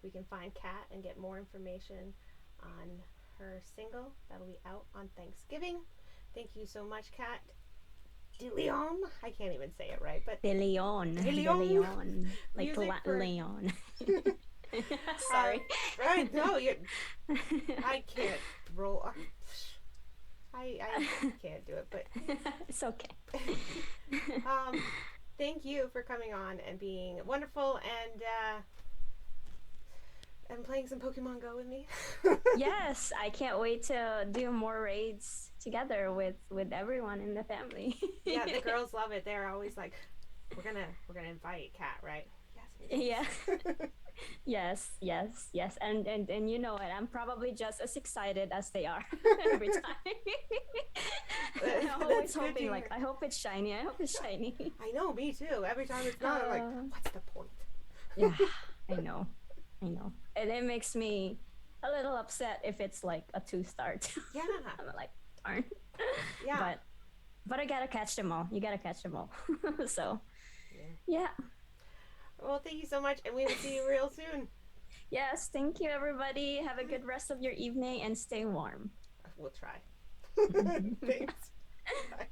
[SPEAKER 2] we can find Kat and get more information on her single that'll be out on Thanksgiving. Thank you so much, Kat. DeLeon, I can't even say it right, but
[SPEAKER 3] DeLeon. Like
[SPEAKER 2] Music for-
[SPEAKER 3] Leon. Sorry.
[SPEAKER 2] Right? No, I can't roll. I can't do it, but
[SPEAKER 3] It's okay.
[SPEAKER 2] thank you for coming on and being wonderful and playing some Pokemon Go with me.
[SPEAKER 3] Yes, I can't wait to do more raids together with everyone in the family.
[SPEAKER 2] Yeah, the girls love it. They're always like, we're gonna invite Kat, right?
[SPEAKER 3] Yeah. Yes. And you know what? I'm probably just as excited as they are every time. I'm always hoping, like, I hope it's shiny.
[SPEAKER 2] I know, me too. Every time it's not, I'm like, what's the point?
[SPEAKER 3] Yeah, I know. And it makes me a little upset if it's like a 2-star.
[SPEAKER 2] Yeah.
[SPEAKER 3] I'm like, darn.
[SPEAKER 2] Yeah.
[SPEAKER 3] But I gotta catch them all. You gotta catch them all. So, yeah.
[SPEAKER 2] Well, thank you so much, and we will see you real soon.
[SPEAKER 3] Yes, thank you, everybody. Have a good rest of your evening and stay warm.
[SPEAKER 2] We'll try. Thanks. Bye.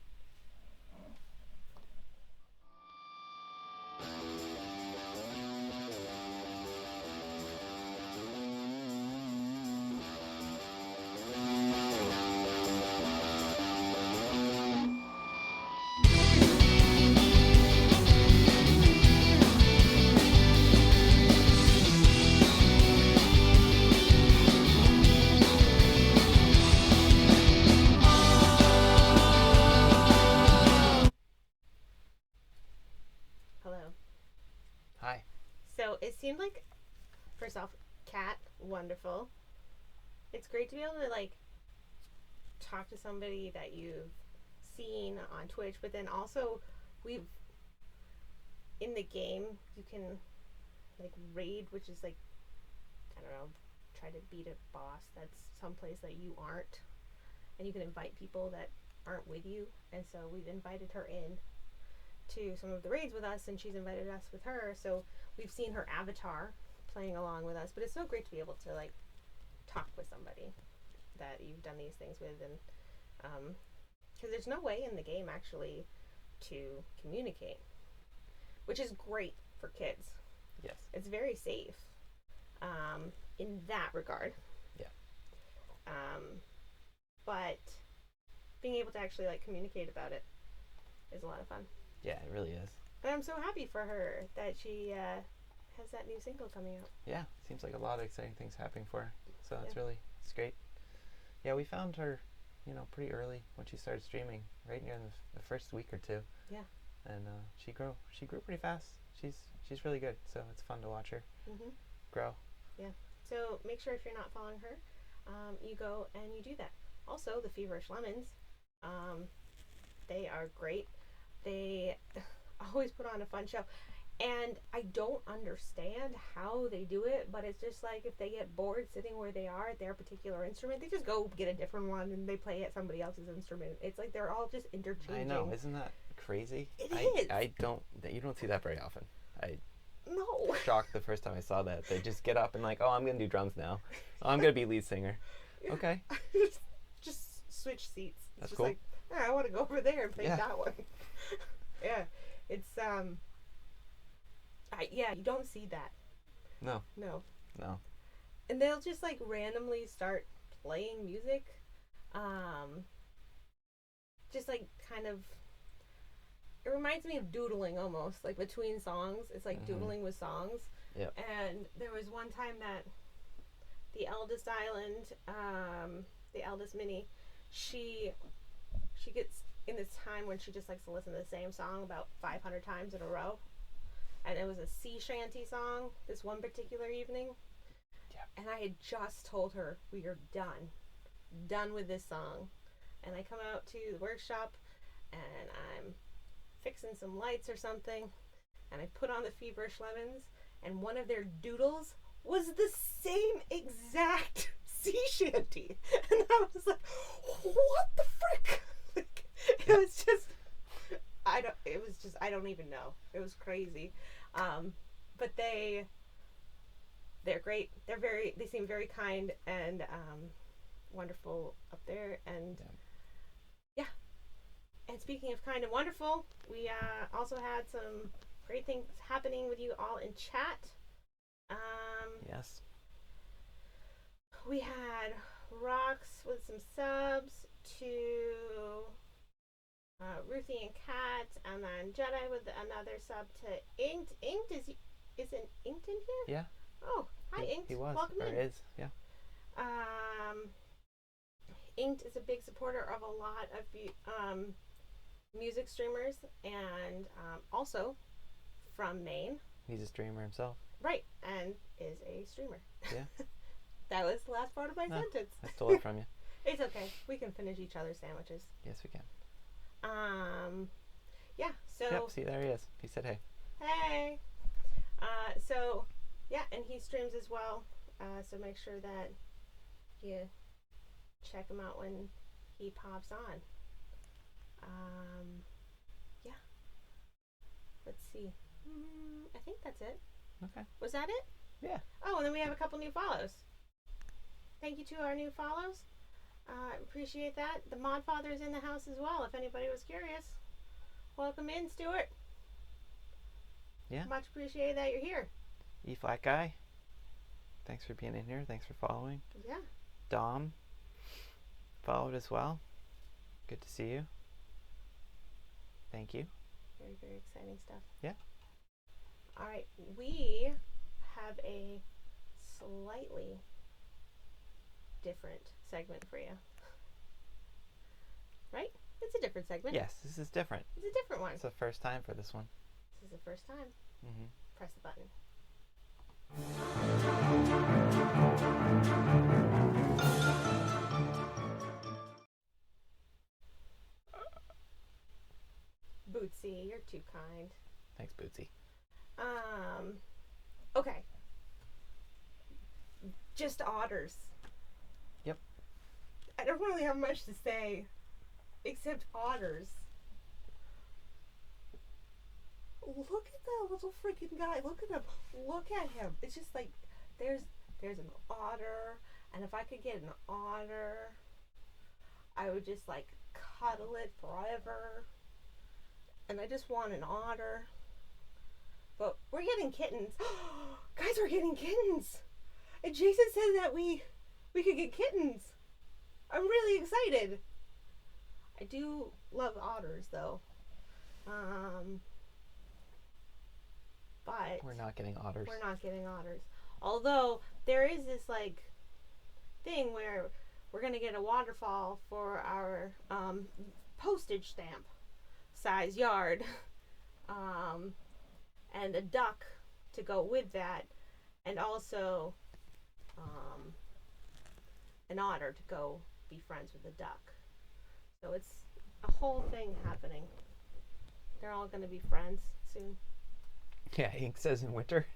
[SPEAKER 2] Hello.
[SPEAKER 1] Hi.
[SPEAKER 2] So it seemed like, first off, Kat, wonderful. It's great to be able to like talk to somebody that you've seen on Twitch, but then also we've in the game you can like raid, which is like, I don't know, try to beat a boss that's someplace that you aren't, and you can invite people that aren't with you. And so we've invited her in to some of the raids with us, and she's invited us with her. So we've seen her avatar playing along with us, but it's so great to be able to like talk with somebody that you've done these things with, and because there's no way in the game actually to communicate, which is great for kids.
[SPEAKER 1] Yes.
[SPEAKER 2] It's very safe in that regard.
[SPEAKER 1] Yeah.
[SPEAKER 2] But being able to actually like communicate about it is a lot of fun.
[SPEAKER 1] Yeah, it really is.
[SPEAKER 2] And I'm so happy for her that she has that new single coming out.
[SPEAKER 1] Yeah, seems like a lot of exciting things happening for her. So it's great. Yeah, we found her, pretty early when she started streaming, right near the first week or two.
[SPEAKER 2] Yeah.
[SPEAKER 1] And she grew pretty fast. She's really good. So it's fun to watch her grow.
[SPEAKER 2] Yeah. So make sure if you're not following her, you go and you do that. Also, the Feverish Lemons, they are great. They always put on a fun show. And I don't understand how they do it, but it's just like if they get bored sitting where they are at their particular instrument, they just go get a different one and they play at somebody else's instrument. It's like they're all just interchanging.
[SPEAKER 1] I know, isn't that crazy?
[SPEAKER 2] It is.
[SPEAKER 1] You don't see that very often.
[SPEAKER 2] No.
[SPEAKER 1] Shocked the first time I saw that. They just get up and like, oh, I'm gonna do drums now. Oh, I'm gonna be lead singer. Okay.
[SPEAKER 2] just switch seats. It's
[SPEAKER 1] That's
[SPEAKER 2] just
[SPEAKER 1] cool.
[SPEAKER 2] like, I want to go over there and play that one. Yeah. It's you don't see that.
[SPEAKER 1] No.
[SPEAKER 2] And they'll just like randomly start playing music. Just like kind of, it reminds me of doodling almost, like between songs. It's like doodling with songs.
[SPEAKER 1] Yep.
[SPEAKER 2] And there was one time that the eldest island, the eldest Minnie, she gets in this time when she just likes to listen to the same song about 500 times in a row. And it was a sea shanty song this one particular evening.
[SPEAKER 1] Yeah.
[SPEAKER 2] And I had just told her, we are done with this song. And I come out to the workshop and I'm fixing some lights or something. And I put on the Feverish Lemons, and one of their doodles was the same exact sea shanty. And I was like, what the frick? It was just, I don't even know. It was crazy. But they're great. They seem very kind and wonderful up there. And yeah. And speaking of kind and wonderful, we also had some great things happening with you all in chat.
[SPEAKER 1] Yes.
[SPEAKER 2] We had Rocks with some subs to Ruthie and Kat, and then Jedi with another sub to Inked. Inked isn't Inked in here?
[SPEAKER 1] Yeah.
[SPEAKER 2] Oh, hi Inked.
[SPEAKER 1] He was.
[SPEAKER 2] Welcome
[SPEAKER 1] or
[SPEAKER 2] in.
[SPEAKER 1] is. Yeah.
[SPEAKER 2] Inked is a big supporter of a lot of music streamers, and also from Maine.
[SPEAKER 1] He's a streamer himself.
[SPEAKER 2] Right, and is a streamer.
[SPEAKER 1] Yeah.
[SPEAKER 2] That was the last part of my sentence.
[SPEAKER 1] I stole it from you.
[SPEAKER 2] It's okay. We can finish each other's sandwiches.
[SPEAKER 1] Yes, we can.
[SPEAKER 2] Yeah, so...
[SPEAKER 1] Yep, see, there he is. He said hey.
[SPEAKER 2] Hey! So, yeah, and he streams as well. So make sure that you check him out when he pops on. Yeah. Let's see. I think that's it.
[SPEAKER 1] Okay.
[SPEAKER 2] Was that it?
[SPEAKER 1] Yeah.
[SPEAKER 2] Oh, and then we have a couple new follows. Thank you to our new follows. Appreciate that. The Mod Father is in the house as well, if anybody was curious. Welcome in, Stuart.
[SPEAKER 1] Yeah.
[SPEAKER 2] Much appreciated that you're here.
[SPEAKER 1] E-Flat Guy. Thanks for being in here. Thanks for following.
[SPEAKER 2] Yeah.
[SPEAKER 1] Dom followed as well. Good to see you. Thank you.
[SPEAKER 2] Very, very exciting stuff.
[SPEAKER 1] Yeah.
[SPEAKER 2] All right. We have a slightly different segment for you. Right? It's a different segment.
[SPEAKER 1] Yes, this is different.
[SPEAKER 2] It's a different one.
[SPEAKER 1] It's the first time for this one.
[SPEAKER 2] This is the first time.
[SPEAKER 1] Mm-hmm.
[SPEAKER 2] Press the button. Bootsy, you're too kind.
[SPEAKER 1] Thanks, Bootsy.
[SPEAKER 2] Okay. Just otters.
[SPEAKER 1] Yep.
[SPEAKER 2] I don't really have much to say except otters. Look at that little freaking guy. Look at him. Look at him. It's just like there's an otter, and if I could get an otter, I would just like cuddle it forever. and I just want an otter. But we're getting kittens. Guys, we're getting kittens. And Jason said that we could get kittens. I'm really excited. I do love otters though. But
[SPEAKER 1] we're not getting otters.
[SPEAKER 2] We're not getting otters. Although there is this like thing where we're gonna get a waterfall for our postage stamp size yard, and a duck to go with that, and also an otter to go be friends with the duck. So it's a whole thing happening. They're all gonna be friends soon.
[SPEAKER 1] Yeah, Ink says in winter.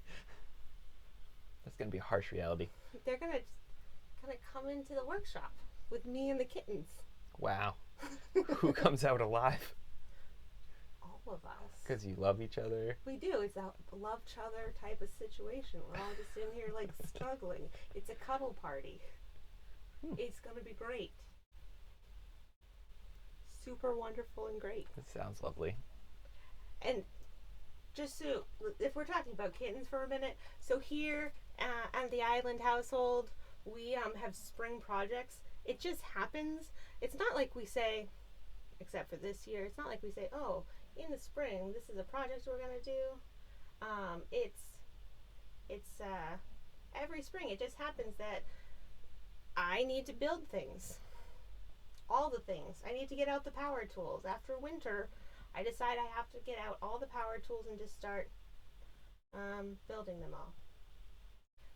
[SPEAKER 1] That's gonna be a harsh reality.
[SPEAKER 2] They're gonna come into the workshop with me and the kittens.
[SPEAKER 1] Wow. Who comes out alive?
[SPEAKER 2] All of us.
[SPEAKER 1] Because you love each other.
[SPEAKER 2] We do. It's a love each other type of situation. We're all just in here like struggling. It's a cuddle party. It's gonna be great. Super wonderful and great.
[SPEAKER 1] It sounds lovely.
[SPEAKER 2] And just so, if we're talking about kittens for a minute, so here at the Island household, we have spring projects. It just happens. It's not like we say, except for this year, it's not like we say, oh, in the spring, this is a project we're gonna do. It's every spring. It just happens that I need to build things. All the things. I need to get out the power tools. After winter, I decide I have to get out all the power tools and just start building them all.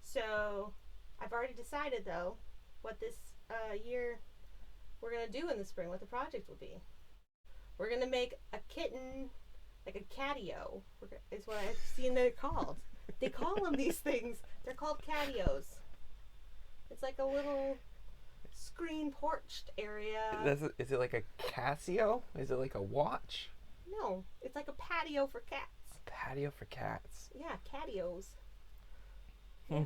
[SPEAKER 2] So I've already decided though what this year we're going to do in the spring, what the project will be. We're going to make a kitten, like a catio, is what I've seen they're called. They call them these things. They're called catios. It's like a little screen porched area.
[SPEAKER 1] Is it like a Casio? Is it like a watch?
[SPEAKER 2] No, it's like a patio for cats.
[SPEAKER 1] Patio for cats.
[SPEAKER 2] Yeah, catios. Yeah.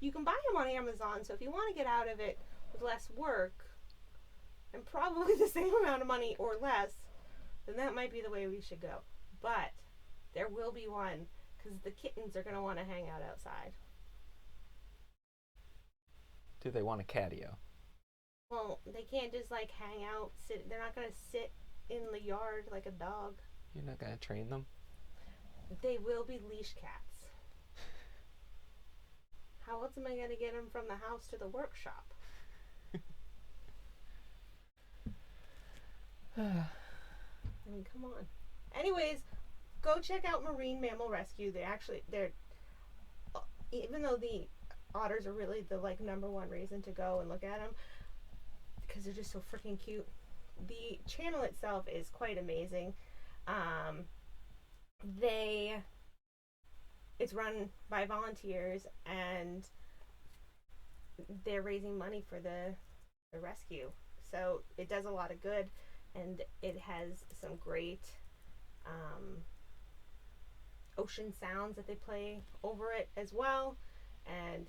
[SPEAKER 2] You can buy them on Amazon, so if you want to get out of it with less work and probably the same amount of money or less, then that might be the way we should go. But there will be one, because the kittens are going to want to hang out outside.
[SPEAKER 1] Do they want a catio?
[SPEAKER 2] Well, they can't just like hang out, sit. They're not going to sit in the yard like a dog.
[SPEAKER 1] You're not going to train them?
[SPEAKER 2] They will be leash cats. How else am I going to get them from the house to the workshop? I mean, come on. Anyways, go check out Marine Mammal Rescue. They're even though the otters are really the like #1 reason to go and look at them because they're just so freaking cute. The channel itself is quite amazing. It's run by volunteers and they're raising money for the rescue. So it does a lot of good, and it has some great ocean sounds that they play over it as well. And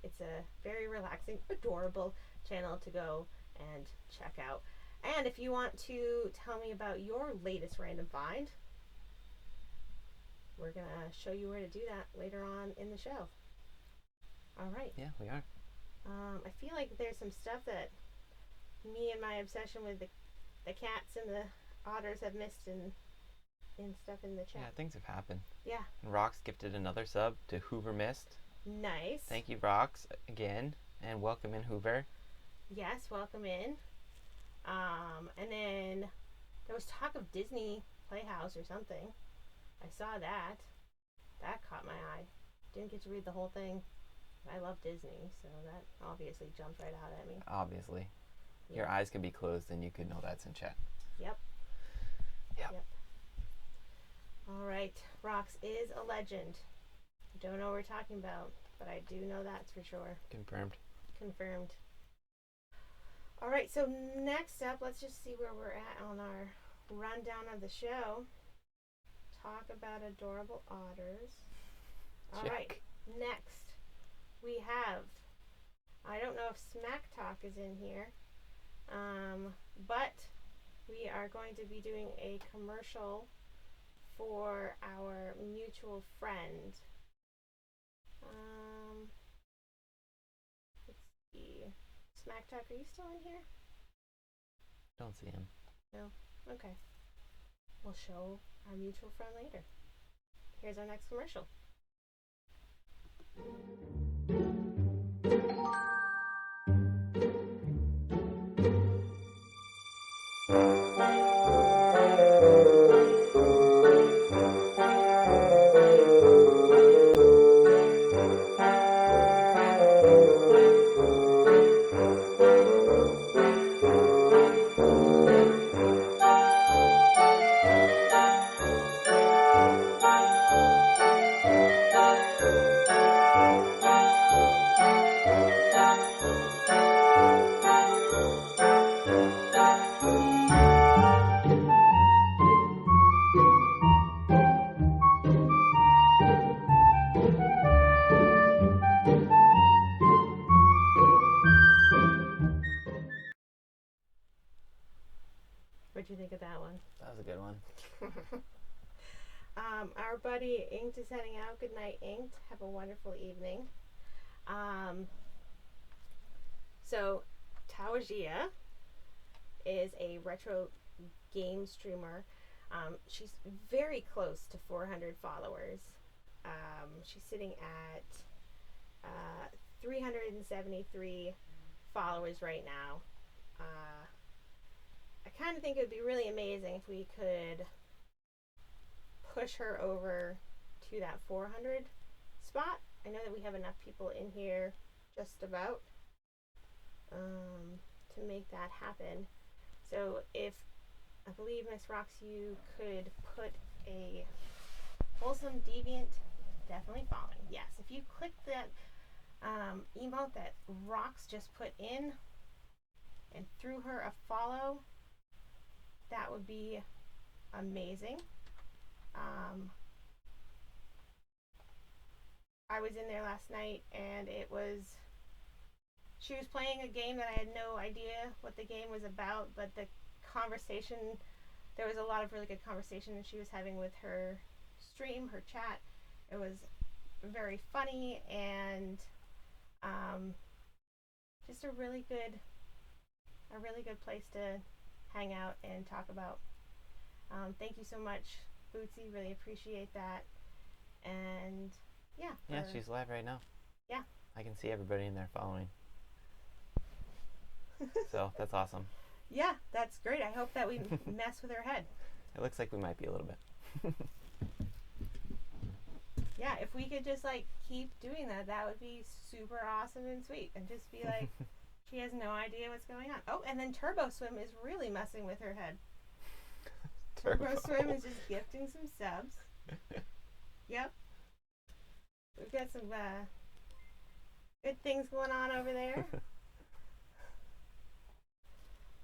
[SPEAKER 2] it's a very relaxing, adorable channel to go and check out. And if you want to tell me about your latest random find, we're going to show you where to do that later on in the show. All right.
[SPEAKER 1] Yeah, we are.
[SPEAKER 2] I feel like there's some stuff that me and my obsession with the cats and the otters have missed in stuff in the chat.
[SPEAKER 1] Yeah, things have happened.
[SPEAKER 2] Yeah.
[SPEAKER 1] And Rox gifted another sub to Hoover Mist.
[SPEAKER 2] Nice.
[SPEAKER 1] Thank you, Rox, again. And welcome in, Hoover.
[SPEAKER 2] Yes, welcome in. And then there was talk of Disney Playhouse or something. I saw that. That caught my eye. Didn't get to read the whole thing. I love Disney, so that obviously jumped right out at me.
[SPEAKER 1] Obviously.
[SPEAKER 2] Yeah.
[SPEAKER 1] Your eyes could be closed and you could know that's in chat.
[SPEAKER 2] Yep.
[SPEAKER 1] Yep.
[SPEAKER 2] All right. Rox is a legend. Don't know what we're talking about, but I do know that's for sure.
[SPEAKER 1] Confirmed.
[SPEAKER 2] Confirmed. All right, so next up, let's just see where we're at on our rundown of the show. Talk about adorable otters. All
[SPEAKER 1] Check.
[SPEAKER 2] right, next we have, I don't know if Smack Talk is in here, but we are going to be doing a commercial for our mutual friend. Let's see. Smack Talk, are you still in here?
[SPEAKER 1] Don't see him.
[SPEAKER 2] No? Okay. We'll show our mutual friend later. Here's our next commercial. What'd you think of that one?
[SPEAKER 1] That was a good one.
[SPEAKER 2] Our buddy Inked is heading out. Good night, Inked. Have a wonderful evening. So, Tawagia is a retro game streamer. She's very close to 400 followers. She's sitting at 373 followers right now. I kind of think it would be really amazing if we could push her over to that 400 spot. I know that we have enough people in here just about to make that happen. So if, I believe Miss Rox, you could put a wholesome deviant, definitely following. Yes, if you click that emote that Rox just put in and threw her a follow, that would be amazing. I was in there last night and she was playing a game that I had no idea what the game was about, but the conversation, there was a lot of really good conversation that she was having with her stream, her chat. It was very funny and just a really good place to hang out and talk about. Thank you so much, Bootsy. Really appreciate that. And yeah.
[SPEAKER 1] Yeah, she's live right now.
[SPEAKER 2] Yeah.
[SPEAKER 1] I can see everybody in there following. So that's awesome.
[SPEAKER 2] Yeah, that's great. I hope that we mess with her head.
[SPEAKER 1] It looks like we might be a little bit.
[SPEAKER 2] Yeah, if we could just like keep doing that, that would be super awesome and sweet. And just be like, she has no idea what's going on. Oh, and then Turbo Swim is really messing with her head. Turbo Swim is just gifting some subs. Yep. We've got some good things going on over there.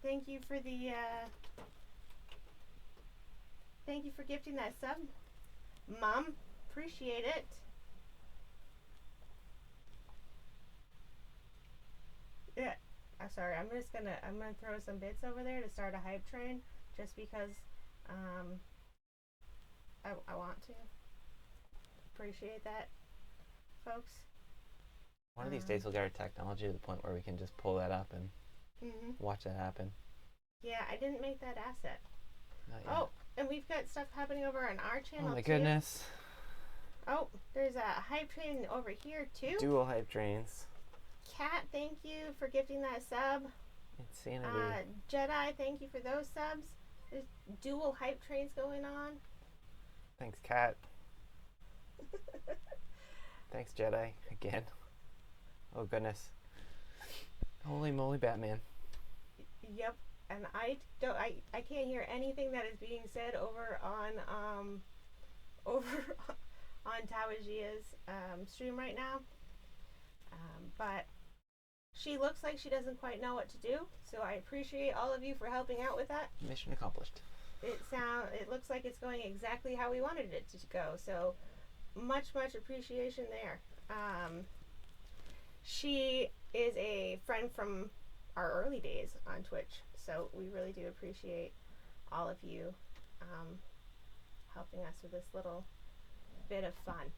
[SPEAKER 2] Thank you for the thank you for gifting that sub, Mom. Appreciate it. Yeah. I'm sorry. I'm gonna throw some bits over there to start a hype train, just because I want to. Appreciate that, folks.
[SPEAKER 1] One of these days we'll get our technology to the point where we can just pull that up and watch that happen.
[SPEAKER 2] Yeah, I didn't make that asset.
[SPEAKER 1] Not yet.
[SPEAKER 2] Oh, and we've got stuff happening over on our channel.
[SPEAKER 1] Oh my
[SPEAKER 2] too.
[SPEAKER 1] goodness.
[SPEAKER 2] Oh, there's a hype train over here too.
[SPEAKER 1] Dual hype trains.
[SPEAKER 2] Kat, thank you for gifting that sub.
[SPEAKER 1] Insanity.
[SPEAKER 2] Jedi, thank you for those subs. There's dual hype trains going on.
[SPEAKER 1] Thanks, Kat. Thanks, Jedi. Again. Oh goodness. Holy moly, Batman.
[SPEAKER 2] Yep. And I can't hear anything that is being said over on Tawajia's stream right now. But she looks like she doesn't quite know what to do, so I appreciate all of you for helping out with that.
[SPEAKER 1] Mission accomplished.
[SPEAKER 2] It looks like it's going exactly how we wanted it to go, so much appreciation there. She is a friend from our early days on Twitch, so we really do appreciate all of you helping us with this little bit of fun.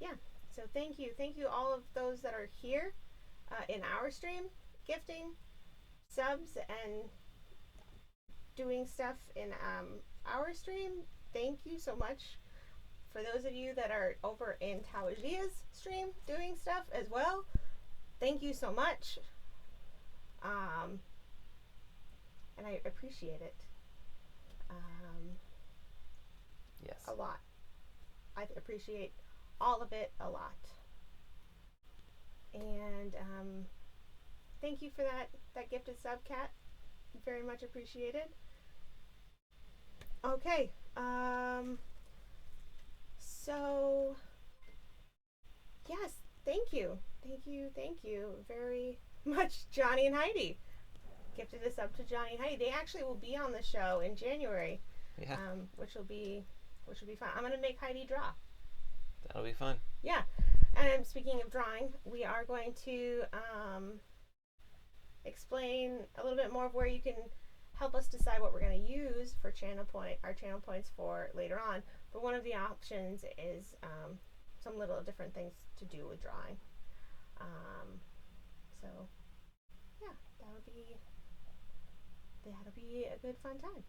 [SPEAKER 2] Yeah, so thank you all of those that are here in our stream, gifting subs and doing stuff in our stream. Thank you so much. For those of you that are over in Tawajia's stream doing stuff as well, thank you so much. And I appreciate it
[SPEAKER 1] Yes.
[SPEAKER 2] a lot. I appreciate all of it a lot. And thank you for that gifted sub, Kat. Very much appreciated. Okay. So yes, thank you very much, Johnny and Heidi. Gifted a sub to Johnny and Heidi. They actually will be on the show in January.
[SPEAKER 1] Yeah.
[SPEAKER 2] Which will be fun. I'm gonna make Heidi draw.
[SPEAKER 1] That'll be fun.
[SPEAKER 2] Yeah. And speaking of drawing, we are going to explain a little bit more of where you can help us decide what we're going to use for our channel points for later on. But one of the options is some little different things to do with drawing. So yeah, that'll be a good fun time.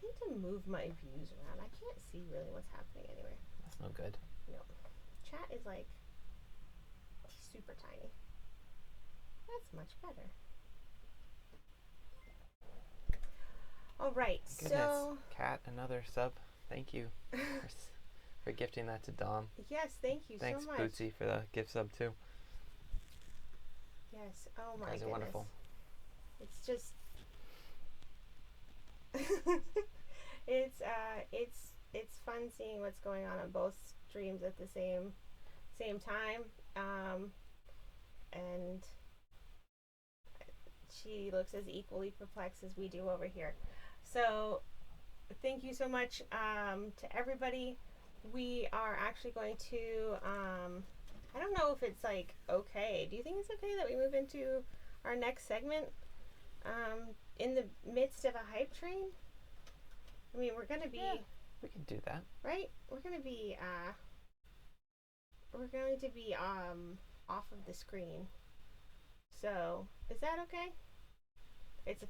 [SPEAKER 2] I need to move my views around. I can't see really what's happening anywhere.
[SPEAKER 1] That's no good.
[SPEAKER 2] No. Chat is like super tiny. That's much better. All right,
[SPEAKER 1] Goodness.
[SPEAKER 2] so
[SPEAKER 1] Kat, another sub. Thank you for gifting that to Dom.
[SPEAKER 2] yes, thank you
[SPEAKER 1] Thanks,
[SPEAKER 2] so much.
[SPEAKER 1] Bootsy, for the gift sub too.
[SPEAKER 2] Yes. Oh
[SPEAKER 1] You
[SPEAKER 2] my
[SPEAKER 1] guys are
[SPEAKER 2] goodness.
[SPEAKER 1] wonderful.
[SPEAKER 2] It's just it's fun seeing what's going on both streams at the same time. And she looks as equally perplexed as we do over here. So thank you so much to everybody. We are actually going to I don't know if it's like okay. Do you think it's okay that we move into our next segment in the midst of a hype train? I mean, we're going to be
[SPEAKER 1] We can do that.
[SPEAKER 2] right? We're going to be off of the screen. So, is that okay? It's a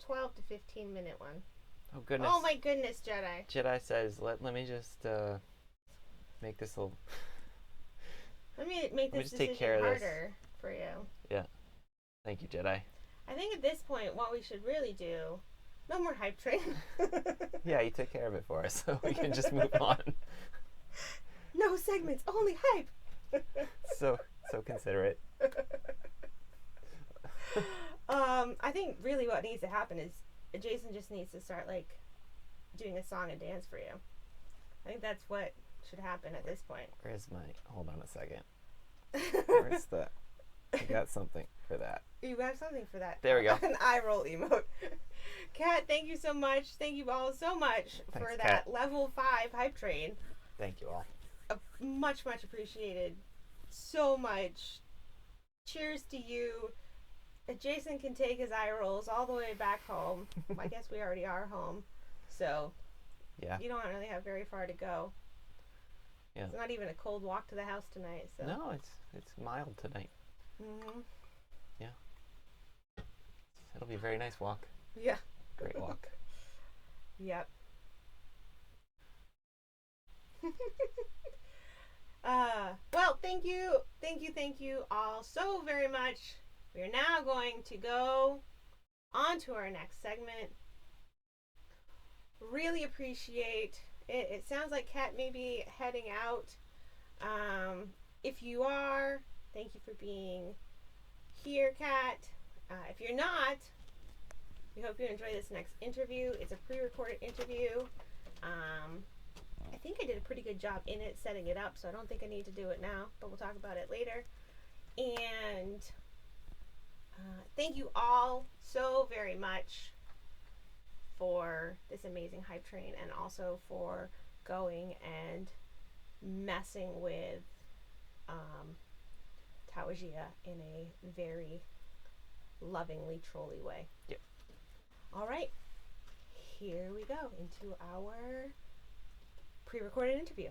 [SPEAKER 2] 12 to 15 minute one.
[SPEAKER 1] Oh goodness.
[SPEAKER 2] Oh my goodness, Jedi.
[SPEAKER 1] Jedi says, let me just make this a little.
[SPEAKER 2] Let me make
[SPEAKER 1] Let me
[SPEAKER 2] this
[SPEAKER 1] just take
[SPEAKER 2] decision
[SPEAKER 1] care of this.
[SPEAKER 2] harder for you.
[SPEAKER 1] Yeah. Thank you, Jedi.
[SPEAKER 2] I think at this point, what we should really do, no more hype train.
[SPEAKER 1] Yeah, you took care of it for us, so we can just move on.
[SPEAKER 2] No segments, only hype.
[SPEAKER 1] So considerate.
[SPEAKER 2] I think really what needs to happen is Jason just needs to start like doing a song and dance for you. I think that's what should happen at this point.
[SPEAKER 1] Where's my? Hold on a second. Where's the? I got something for that.
[SPEAKER 2] You have something for that.
[SPEAKER 1] There we go.
[SPEAKER 2] An eye roll emote. Kat, thank you so much. Thank you all so much
[SPEAKER 1] Thanks,
[SPEAKER 2] for
[SPEAKER 1] Kat.
[SPEAKER 2] that level 5 hype train.
[SPEAKER 1] Thank you all.
[SPEAKER 2] Much appreciated. So much. Cheers to you. Jason can take his eye rolls all the way back home. I guess we already are home. So
[SPEAKER 1] Yeah.
[SPEAKER 2] you don't really have very far to go.
[SPEAKER 1] Yeah.
[SPEAKER 2] It's not even a cold walk to the house tonight. So.
[SPEAKER 1] No, it's mild tonight.
[SPEAKER 2] Mm-hmm.
[SPEAKER 1] It'll be a very nice walk.
[SPEAKER 2] Yeah.
[SPEAKER 1] Great walk.
[SPEAKER 2] Yep. Well, thank you all so very much. We are now going to go on to our next segment. Really appreciate it. It sounds like Kat may be heading out. If you are, thank you for being here, Kat. If you're not, we hope you enjoy this next interview. It's a pre-recorded interview. I think I did a pretty good job in it, setting it up, so I don't think I need to do it now, but we'll talk about it later. And thank you all so very much for this amazing hype train, and also for going and messing with Tawajia in a very lovingly trolly way.
[SPEAKER 1] Yep.
[SPEAKER 2] All right, here we go into our pre-recorded interview.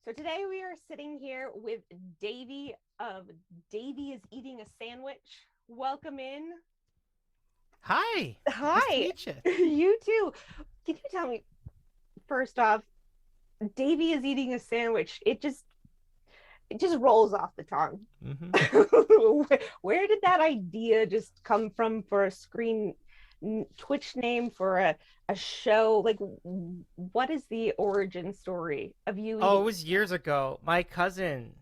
[SPEAKER 2] So today we are sitting here with Davey of Davey is Eating a Sandwich. Welcome in.
[SPEAKER 1] Hi.
[SPEAKER 2] Hi.
[SPEAKER 1] Nice to meet you.
[SPEAKER 2] You too. Can you tell me, first off, Davey is eating a sandwich. It just rolls off the tongue.
[SPEAKER 1] Mm-hmm.
[SPEAKER 2] Where did that idea just come from for a Twitch name for a show? Like, what is the origin story of you?
[SPEAKER 4] Oh, it was years ago. My cousin,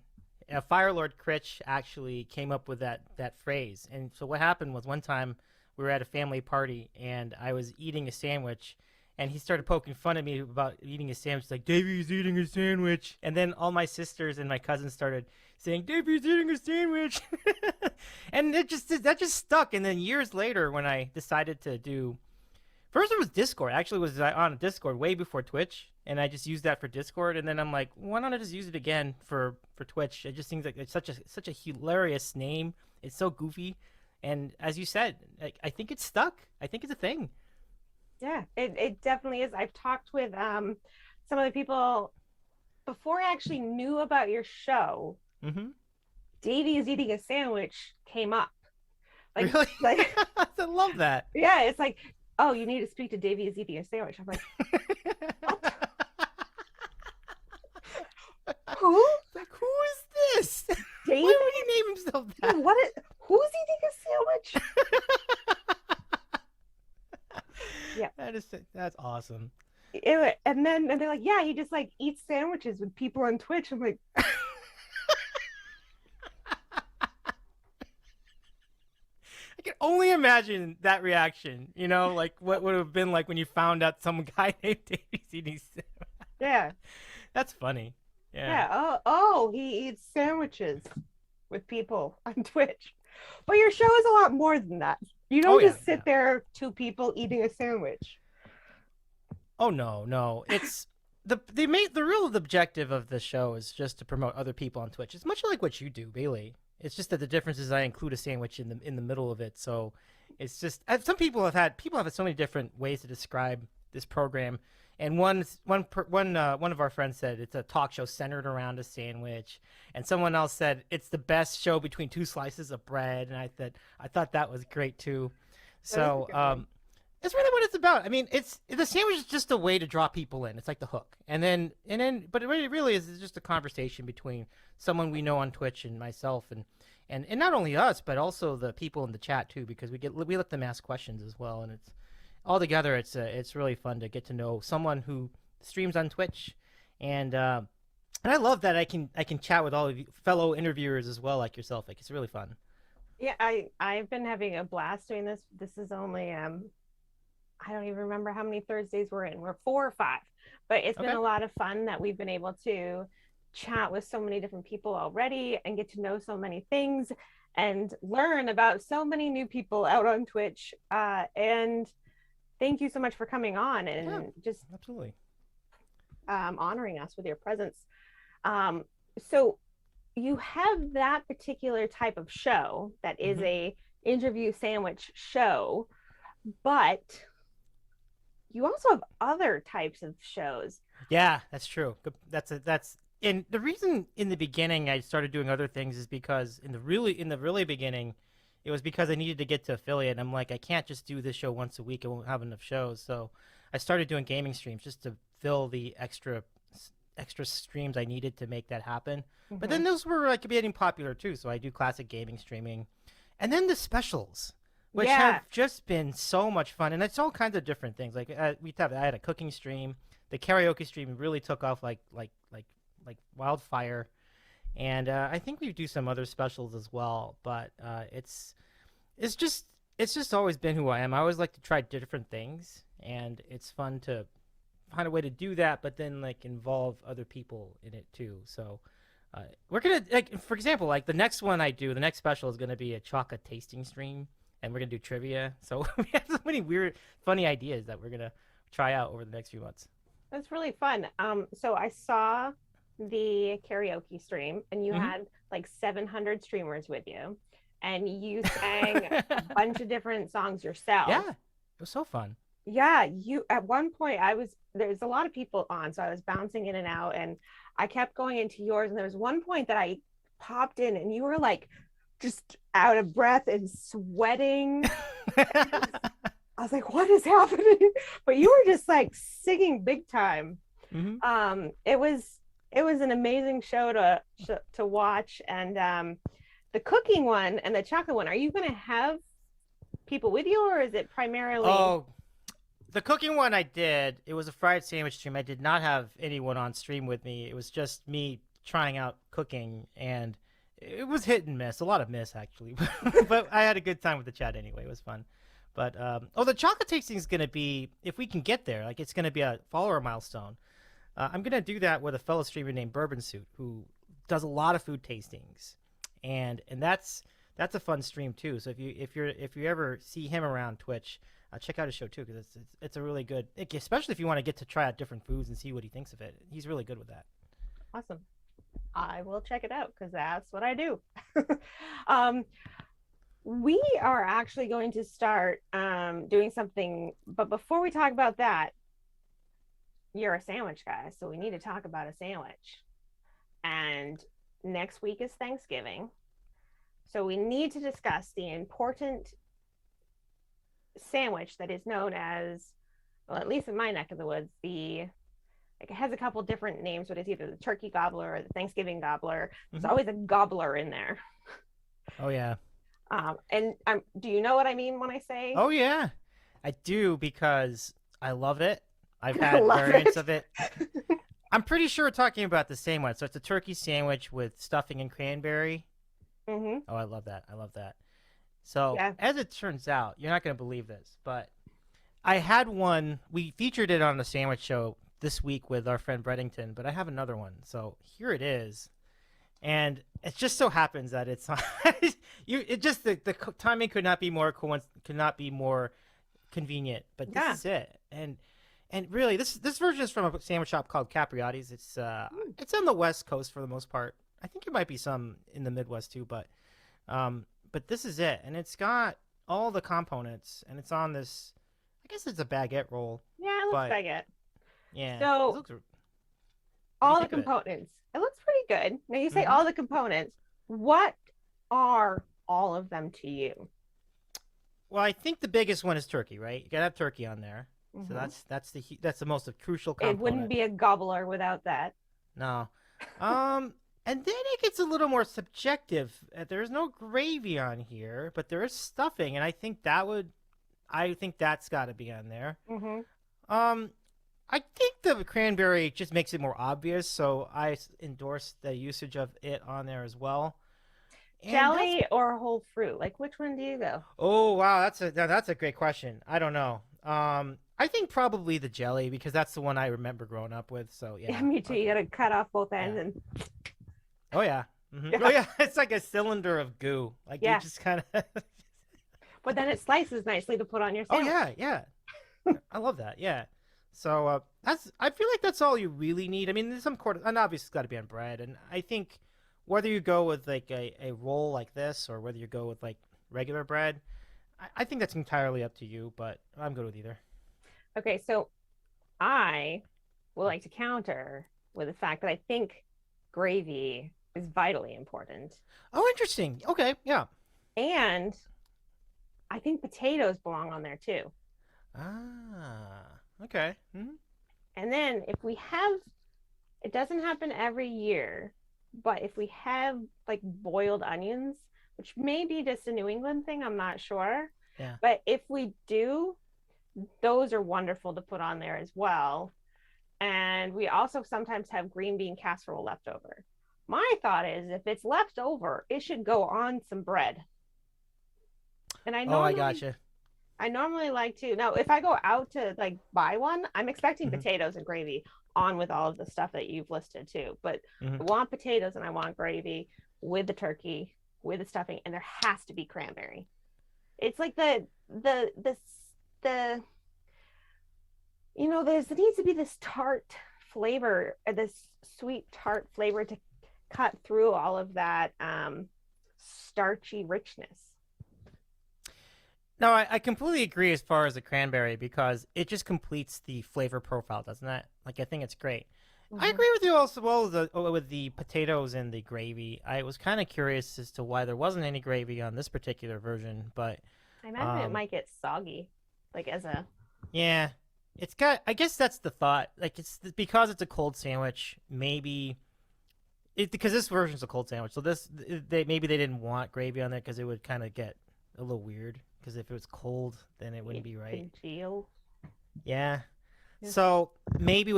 [SPEAKER 4] Firelord Critch, actually came up with that phrase. And so what happened was one time we were at a family party and I was eating a sandwich. And he started poking fun at me about eating a sandwich, like, Davey's eating a sandwich. And then all my sisters and my cousins started saying, Davey's eating a sandwich. And that just stuck. And then years later, when I decided to do, first it was Discord. Actually, it was on Discord way before Twitch. And I just used that for Discord. And then I'm like, why don't I just use it again for Twitch? It just seems like it's such a hilarious name. It's so goofy. And as you said, I think it's stuck. I think it's a thing.
[SPEAKER 2] Yeah, it definitely is. I've talked with some of the people before I actually knew about your show.
[SPEAKER 4] Mm-hmm.
[SPEAKER 2] Davey is eating a sandwich came up.
[SPEAKER 4] Like, really?
[SPEAKER 2] Like,
[SPEAKER 4] I love that.
[SPEAKER 2] Yeah, it's like, oh, you need to speak to Davey is eating a sandwich. I'm like, what? Who?
[SPEAKER 4] Like, who is this?
[SPEAKER 2] Davey?
[SPEAKER 4] Why would he name himself that?
[SPEAKER 2] Who's eating a sandwich? Yeah,
[SPEAKER 4] That's awesome.
[SPEAKER 2] And they're like, yeah, he just like eats sandwiches with people on Twitch. I'm like,
[SPEAKER 4] I can only imagine that reaction. You know, like what would have been like when you found out some guy named Davey's eating sandwich.
[SPEAKER 2] Yeah,
[SPEAKER 4] that's funny.
[SPEAKER 2] Yeah. Oh, he eats sandwiches with people on Twitch. But your show is a lot more than that. You don't just sit there, two people eating a sandwich.
[SPEAKER 4] Oh no! It's the real objective of the show is just to promote other people on Twitch. It's much like what you do, Bailey. It's just that the difference is I include a sandwich in the middle of it. So it's just some people have so many different ways to describe this program. And one of our friends said it's a talk show centered around a sandwich, and someone else said it's the best show between two slices of bread. And I thought that was great too. So it's really what it's about. I mean, the sandwich is just a way to draw people in. It's like the hook, but it really is just a conversation between someone we know on Twitch and myself, and not only us but also the people in the chat too, because we let them ask questions as well, and it's. Altogether, it's really fun to get to know someone who streams on Twitch, and I love that I can chat with all of you fellow interviewers as well, like yourself. Like, it's really fun.
[SPEAKER 2] Yeah, I've been having a blast doing this. This is only I don't even remember how many Thursdays we're in. We're 4 or 5, but it's been a lot of fun that we've been able to chat with so many different people already and get to know so many things and learn about so many new people out on Twitch. And thank you so much for coming on and just
[SPEAKER 4] absolutely
[SPEAKER 2] honoring us with your presence. So you have that particular type of show that is a interview sandwich show, but you also have other types of shows.
[SPEAKER 4] Yeah, that's true. And the reason in the beginning I started doing other things is because in the really beginning, it was because I needed to get to affiliate. And I'm like, I can't just do this show once a week. I won't have enough shows. So I started doing gaming streams just to fill the extra streams I needed to make that happen. But then those were like getting popular too. So I do classic gaming streaming. And then the specials, which have just been so much fun. And it's all kinds of different things. Like I had a cooking stream. The karaoke stream really took off like wildfire. And I think we do some other specials as well, but it's just always been who I am. I always like to try different things, and it's fun to find a way to do that, but then like involve other people in it too. So we're gonna, like, for example, like the next special is gonna be a chocolate tasting stream, and we're gonna do trivia. So we have so many weird, funny ideas that we're gonna try out over the next few months.
[SPEAKER 2] That's really fun. So I saw the karaoke stream, and you
[SPEAKER 4] Hmm.
[SPEAKER 2] had like 700 streamers with you, and you sang a bunch of different songs yourself.
[SPEAKER 4] Yeah, it was so fun.
[SPEAKER 2] Yeah, you at one point there's a lot of people on, so I was bouncing in and out, and I kept going into yours, and there was one point that I popped in, and you were like just out of breath and sweating. I was like, what is happening? But you were just like singing big time.
[SPEAKER 4] Hmm.
[SPEAKER 2] It was an amazing show to watch, and the cooking one and the chocolate one. Are you going to have people with you, or is it primarily?
[SPEAKER 4] Oh, the cooking one I did. It was a fried sandwich stream. I did not have anyone on stream with me. It was just me trying out cooking, and it was hit and miss. A lot of miss actually, but I had a good time with the chat anyway. It was fun. But the chocolate tasting is gonna be, if we can get there. Like, it's gonna be a follower milestone. I'm gonna do that with a fellow streamer named Bourbon Suit, who does a lot of food tastings, and that's a fun stream too. So if you ever see him around Twitch, check out his show too, because it's a really good, especially if you want to get to try out different foods and see what he thinks of it. He's really good with that.
[SPEAKER 2] Awesome. I will check it out because that's what I do. um, we are actually going to start doing something, but before we talk about that, you're a sandwich guy, so we need to talk about a sandwich. And next week is Thanksgiving, so we need to discuss the important sandwich that is known as, well, at least in my neck of the woods, it has a couple different names, but it's either the turkey gobbler or the Thanksgiving gobbler. There's always a gobbler in there.
[SPEAKER 4] Oh yeah.
[SPEAKER 2] And do you know what I mean when I say?
[SPEAKER 4] Oh yeah, I do, because I love it. I've
[SPEAKER 2] I
[SPEAKER 4] had
[SPEAKER 2] love
[SPEAKER 4] variants
[SPEAKER 2] it.
[SPEAKER 4] of it. I'm pretty sure we're talking about the same one. So it's a turkey sandwich with stuffing and cranberry.
[SPEAKER 2] Mm-hmm.
[SPEAKER 4] Oh, I love that. I love that. So,
[SPEAKER 2] Yeah.
[SPEAKER 4] as it turns out, you're not going to believe this, but I had one. We featured it on the sandwich show this week with our friend Breddington, but I have another one. So, here it is. And it just so happens that it's it just the timing could not be more could not be more convenient, but this
[SPEAKER 2] Yeah.
[SPEAKER 4] is it. And really, this version is from a sandwich shop called Capriotti's. It's on the West Coast for the most part. I think there might be some in the Midwest too, but this is it, and it's got all the components, and it's on this. I guess it's a baguette roll,
[SPEAKER 2] Yeah, it looks
[SPEAKER 4] but
[SPEAKER 2] like it.
[SPEAKER 4] yeah.
[SPEAKER 2] So
[SPEAKER 4] What do you
[SPEAKER 2] all the
[SPEAKER 4] think of it?
[SPEAKER 2] components. It looks pretty good. Now you say
[SPEAKER 4] Hmm.
[SPEAKER 2] all the components. What are all of them to you?
[SPEAKER 4] Well, I think the biggest one is turkey, right? You gotta have turkey on there, so
[SPEAKER 2] Mhm.
[SPEAKER 4] that's the most crucial
[SPEAKER 2] It wouldn't
[SPEAKER 4] component.
[SPEAKER 2] be a gobbler without that.
[SPEAKER 4] No, and then it gets a little more subjective. There's no gravy on here, but there is stuffing, and I think that's got to be on there.
[SPEAKER 2] Mm-hmm.
[SPEAKER 4] Um, I think the cranberry just makes it more obvious, so endorse the usage of it on there as well. And that's
[SPEAKER 2] Jelly or whole fruit? Like which one do you go?
[SPEAKER 4] Oh wow, that's a great question. I don't know. I think probably the jelly, because that's the one I remember growing up with. So
[SPEAKER 2] Yeah,
[SPEAKER 4] yeah.
[SPEAKER 2] me too. You gotta cut off both ends
[SPEAKER 4] Yeah.
[SPEAKER 2] and
[SPEAKER 4] Oh yeah. Hmm.
[SPEAKER 2] yeah.
[SPEAKER 4] Oh yeah, it's like a cylinder of goo. Like you
[SPEAKER 2] Yeah.
[SPEAKER 4] just kind of.
[SPEAKER 2] But then it slices nicely to put on your
[SPEAKER 4] Oh
[SPEAKER 2] sandwich.
[SPEAKER 4] yeah, yeah. I love that. Yeah. So I feel like that's all you really need. I mean, there's some quarter, and obviously it's got to be on bread. And I think whether you go with like a roll like this, or whether you go with like regular bread, I think that's entirely up to you. But I'm good with either.
[SPEAKER 2] Okay, so I would like to counter with the fact that I think gravy is vitally important.
[SPEAKER 4] Oh, interesting. Okay, yeah.
[SPEAKER 2] And I think potatoes belong on there too.
[SPEAKER 4] Ah, okay. Hmm.
[SPEAKER 2] And then if we have, it doesn't happen every year, but if we have like boiled onions, which may be just a New England thing, I'm not sure.
[SPEAKER 4] Yeah.
[SPEAKER 2] But if we do, those are wonderful to put on there as well. And we also sometimes have green bean casserole left over. My thought is if it's left over, it should go on some bread. And
[SPEAKER 4] Oh, I gotcha.
[SPEAKER 2] I normally like to, now if I go out to like buy one, I'm expecting
[SPEAKER 4] Hmm.
[SPEAKER 2] potatoes and gravy on with all of the stuff that you've listed too. But
[SPEAKER 4] Hmm.
[SPEAKER 2] I want potatoes and I want gravy with the turkey, with the stuffing, and there has to be cranberry. It's like the You know, there needs to be this tart flavor, this sweet tart flavor to cut through all of that starchy richness.
[SPEAKER 4] No, I completely agree as far as the cranberry because it just completes the flavor profile, doesn't it? Like I think it's great. I
[SPEAKER 2] Mm-hmm.
[SPEAKER 4] agree with you also well with the potatoes and the gravy. I was kind of curious as to why there wasn't any gravy on this particular version, but
[SPEAKER 2] I imagine it
[SPEAKER 4] um,
[SPEAKER 2] might get soggy, like as a.
[SPEAKER 4] yeah, it's got. I guess that's the thought. Like it's because it's a cold sandwich. Maybe it because this version's a cold sandwich, so this they maybe they didn't want gravy on there because it would kind of get a little weird. Because if it was cold, then it wouldn't be right.
[SPEAKER 2] Congeal.
[SPEAKER 4] Yeah.
[SPEAKER 2] Yeah.
[SPEAKER 4] So maybe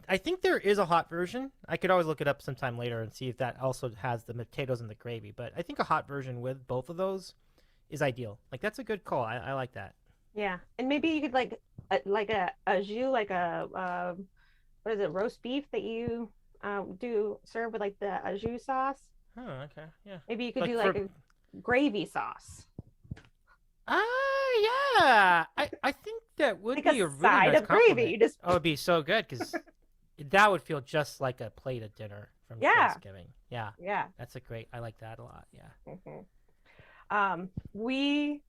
[SPEAKER 4] I think there is a hot version. I could always look it up sometime later and see if that also has the potatoes and the gravy. But I think a hot version with both of those is ideal. Like that's a good call. I like that.
[SPEAKER 2] Yeah, and maybe you could like a jus, like a what is it, roast beef that you do serve with like the au jus sauce.
[SPEAKER 4] Oh, okay, yeah.
[SPEAKER 2] Maybe you could
[SPEAKER 4] Like
[SPEAKER 2] do like
[SPEAKER 4] for
[SPEAKER 2] a gravy sauce,
[SPEAKER 4] yeah. I think that would
[SPEAKER 2] like
[SPEAKER 4] be
[SPEAKER 2] a
[SPEAKER 4] a really
[SPEAKER 2] side
[SPEAKER 4] nice
[SPEAKER 2] of gravy.
[SPEAKER 4] compliment.
[SPEAKER 2] You just
[SPEAKER 4] Oh, it'd be so good because that would feel just like a plate of dinner from
[SPEAKER 2] yeah,
[SPEAKER 4] Thanksgiving. Yeah,
[SPEAKER 2] yeah.
[SPEAKER 4] that's a great. I like that a lot. Yeah.
[SPEAKER 2] Hmm. We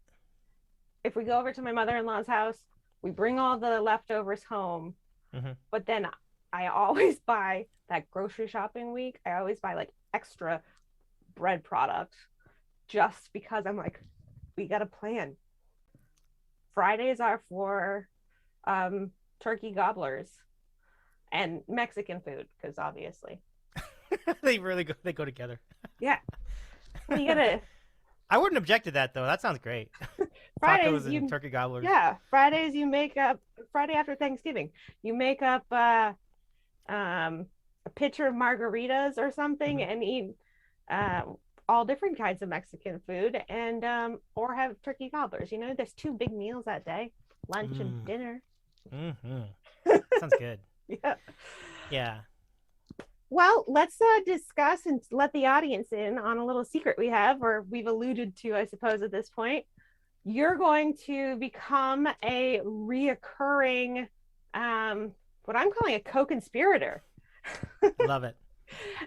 [SPEAKER 2] if we go over to my mother-in-law's house, we bring all the leftovers home,
[SPEAKER 4] Hmm.
[SPEAKER 2] but then I always buy that grocery shopping week. I always buy like extra bread product just because I'm like, we got a plan. Fridays are for turkey gobblers and Mexican food because obviously,
[SPEAKER 4] They really they go together.
[SPEAKER 2] yeah, you gotta
[SPEAKER 4] I wouldn't object to that though. That sounds great.
[SPEAKER 2] Fridays
[SPEAKER 4] Tacos and
[SPEAKER 2] you
[SPEAKER 4] turkey gobblers.
[SPEAKER 2] yeah Fridays you make up Friday after Thanksgiving you make up um a pitcher of margaritas or something
[SPEAKER 4] Hmm.
[SPEAKER 2] and eat uh, all different kinds of Mexican food and or have turkey gobblers. You know, there's two big meals that day, lunch and
[SPEAKER 4] Mm.
[SPEAKER 2] dinner.
[SPEAKER 4] Hmm. Sounds good.
[SPEAKER 2] Yeah.
[SPEAKER 4] Yeah.
[SPEAKER 2] Well, let's discuss and let the audience in on a little secret we have, or we've alluded to, I suppose, at this point. You're going to become a reoccurring, what I'm calling a co-conspirator.
[SPEAKER 4] I love it.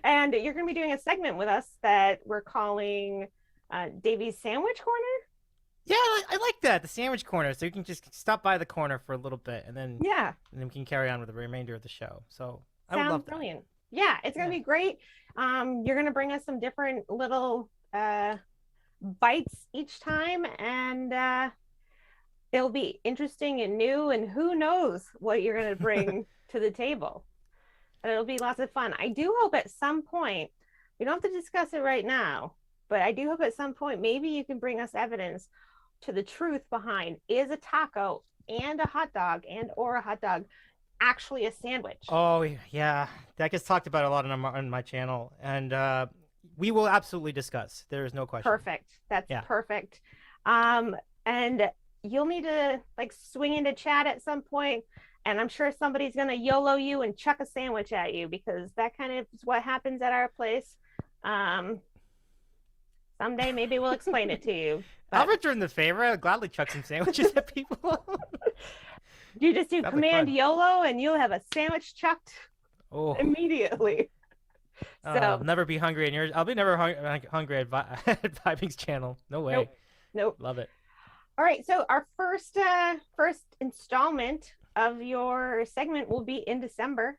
[SPEAKER 2] And you're going to be doing a segment with us that we're calling Davey's Sandwich Corner.
[SPEAKER 4] Yeah, I like that. The sandwich corner. So you can just stop by the corner for a little bit
[SPEAKER 2] Yeah,
[SPEAKER 4] and then we can carry on with the remainder of the show. So I would
[SPEAKER 2] sounds
[SPEAKER 4] love that.
[SPEAKER 2] brilliant. Yeah, it's going to
[SPEAKER 4] Yeah.
[SPEAKER 2] be great. You're going to bring us some different little bites each time, and it'll be interesting and new. And who knows what you're going to bring to the table. But it'll be lots of fun. I do hope at some point, we don't have to discuss it right now, but I do hope at some point maybe you can bring us evidence to the truth behind is a taco and a hot dog and or a hot dog actually a sandwich?
[SPEAKER 4] Oh yeah, that gets talked about a lot on my channel, and we will absolutely discuss. There is no question.
[SPEAKER 2] Perfect. That's
[SPEAKER 4] Yeah.
[SPEAKER 2] perfect. And you'll need to like swing into chat at some point, and I'm sure somebody's gonna YOLO you and chuck a sandwich at you because that kind of is what happens at our place. Um, someday maybe we'll explain it to you.
[SPEAKER 4] I'll
[SPEAKER 2] But
[SPEAKER 4] return the favor. I'll gladly chuck some sandwiches at people.
[SPEAKER 2] you just do
[SPEAKER 4] Sounds like
[SPEAKER 2] command
[SPEAKER 4] fun.
[SPEAKER 2] YOLO and you'll have a sandwich chucked
[SPEAKER 4] Oh,
[SPEAKER 2] immediately.
[SPEAKER 4] I'll
[SPEAKER 2] So
[SPEAKER 4] never be hungry in yours. I'll be never hungry at, at Vibing's channel. No way.
[SPEAKER 2] nope, nope.
[SPEAKER 4] Love it.
[SPEAKER 2] All right, so our first installment of your segment will be in December.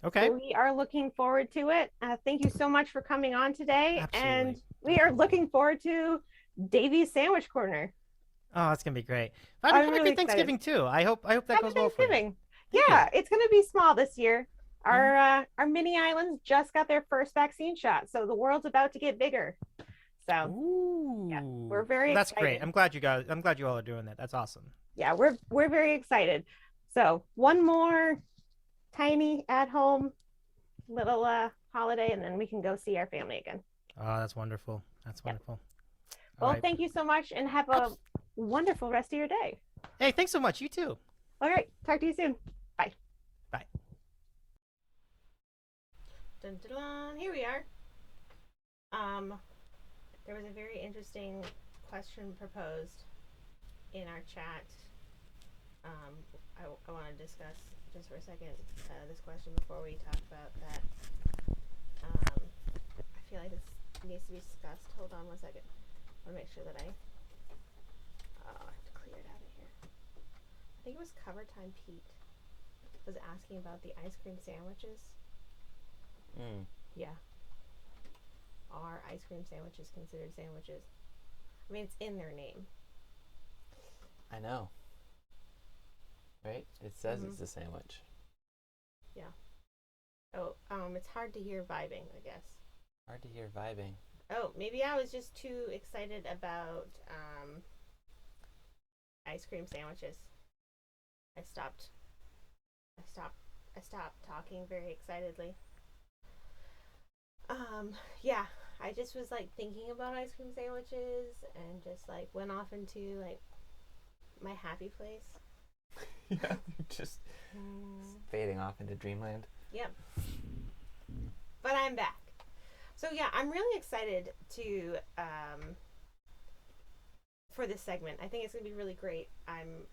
[SPEAKER 4] Okay.
[SPEAKER 2] So we are looking forward to it. Thank you so much for coming on today,
[SPEAKER 4] Absolutely.
[SPEAKER 2] and we are looking forward to Davy's Sandwich Corner.
[SPEAKER 4] Oh, that's gonna be great.
[SPEAKER 2] I'm
[SPEAKER 4] Have a
[SPEAKER 2] really
[SPEAKER 4] great Thanksgiving too. I hope that
[SPEAKER 2] Happy
[SPEAKER 4] goes well for you.
[SPEAKER 2] Thanksgiving.
[SPEAKER 4] Thank
[SPEAKER 2] Yeah, it's going to be small this year.
[SPEAKER 4] Mhm.
[SPEAKER 2] Our mini islands just got their first vaccine shot, so the world's about to get bigger. So
[SPEAKER 4] Ooh.
[SPEAKER 2] yeah, we're very
[SPEAKER 4] That's
[SPEAKER 2] excited.
[SPEAKER 4] great. I'm glad you all are doing that. That's awesome.
[SPEAKER 2] Yeah, we're very excited. So one more tiny at home little holiday, and then we can go see our family again.
[SPEAKER 4] Oh, that's wonderful. That's
[SPEAKER 2] Yep.
[SPEAKER 4] wonderful.
[SPEAKER 2] Well,
[SPEAKER 4] All right.
[SPEAKER 2] thank you so much, and have a wonderful rest of your day.
[SPEAKER 4] Hey, thanks so much. You too.
[SPEAKER 2] All right, talk to you soon. Bye.
[SPEAKER 4] Bye.
[SPEAKER 2] Dun, dun, dun. Here we are. There was a very interesting question proposed in our chat I want to discuss just for a second this question before we talk about that. I feel like this needs to be discussed. Hold on one second. I want to make sure that I have to clear it out of here. I think it was Cover Time Pete was asking about the ice cream sandwiches. Yeah. Are ice cream sandwiches considered sandwiches? I mean, it's in their name.
[SPEAKER 1] I know. Right? It says it's a sandwich.
[SPEAKER 2] Yeah. Oh, it's hard to hear vibing, I guess.
[SPEAKER 1] Hard to hear vibing.
[SPEAKER 2] Oh, maybe I was just too excited about ice cream sandwiches. I stopped talking very excitedly. Yeah, I just was like thinking about ice cream sandwiches and just like went off into like my happy place.
[SPEAKER 1] Yeah, just fading off into dreamland.
[SPEAKER 2] Yep. But I'm back. So yeah, I'm really excited to for this segment. I think it's going to be really great. I'm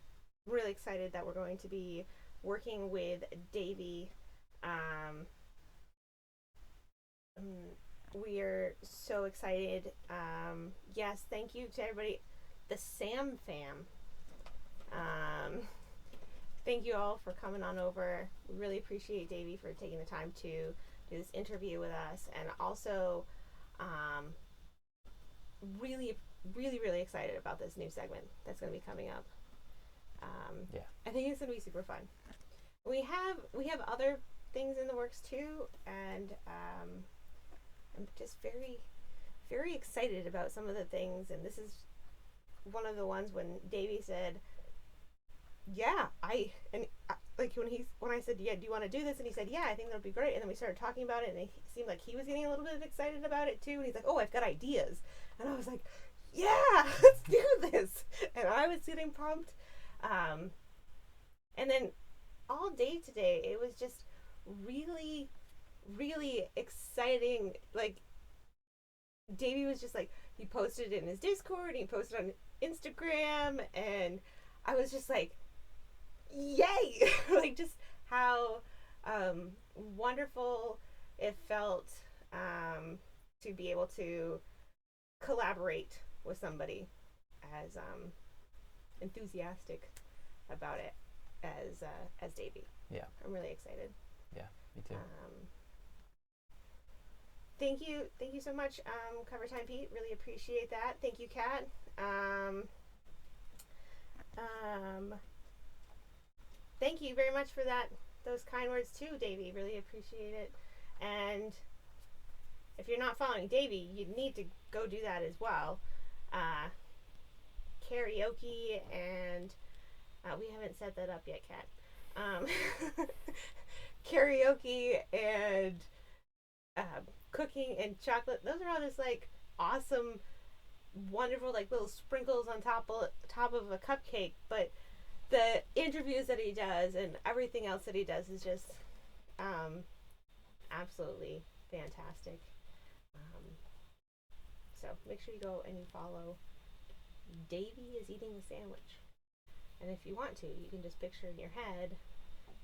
[SPEAKER 2] really excited that we're going to be working with Davey. We are so excited. Yes, thank you to everybody. The Sam fam. Thank you all for coming on over. We really appreciate Davey for taking the time to do this interview with us, and also really excited about this new segment that's going to be coming up.
[SPEAKER 1] Yeah,
[SPEAKER 2] I think it's going to be super fun. We have other things in the works too, and I'm just very excited about some of the things. And this is one of the ones when Davey said, yeah, like when I said, yeah, do you want to do this? And he said, yeah, I think that'll be great. And then we started talking about it, and it seemed like he was getting a little bit excited about it too. And he's like, oh, I've got ideas. And I was like, yeah, let's do this. And I was getting pumped. And then all day today, it was just really exciting. Like, Davey was just like, he posted it in his Discord, he posted on Instagram, and I was just like, yay! Like, just how wonderful it felt to be able to collaborate with somebody as enthusiastic about it as Davey.
[SPEAKER 1] Yeah.
[SPEAKER 2] I'm really excited.
[SPEAKER 1] Yeah, me too.
[SPEAKER 2] Thank you so much, Cover Time Pete. Really appreciate that. Thank you, Kat. Thank you very much for those kind words too, Davey. Really appreciate it. And if you're not following Davey, you need to go do that as well. Karaoke and we haven't set that up yet, Kat. Karaoke and cooking and chocolate. Those are all just like awesome, wonderful, like little sprinkles on top of a cupcake. But the interviews that he does and everything else that he does is just absolutely fantastic. So make sure you go and you follow Davey is Eating a Sandwich. And if you want to, you can just picture in your head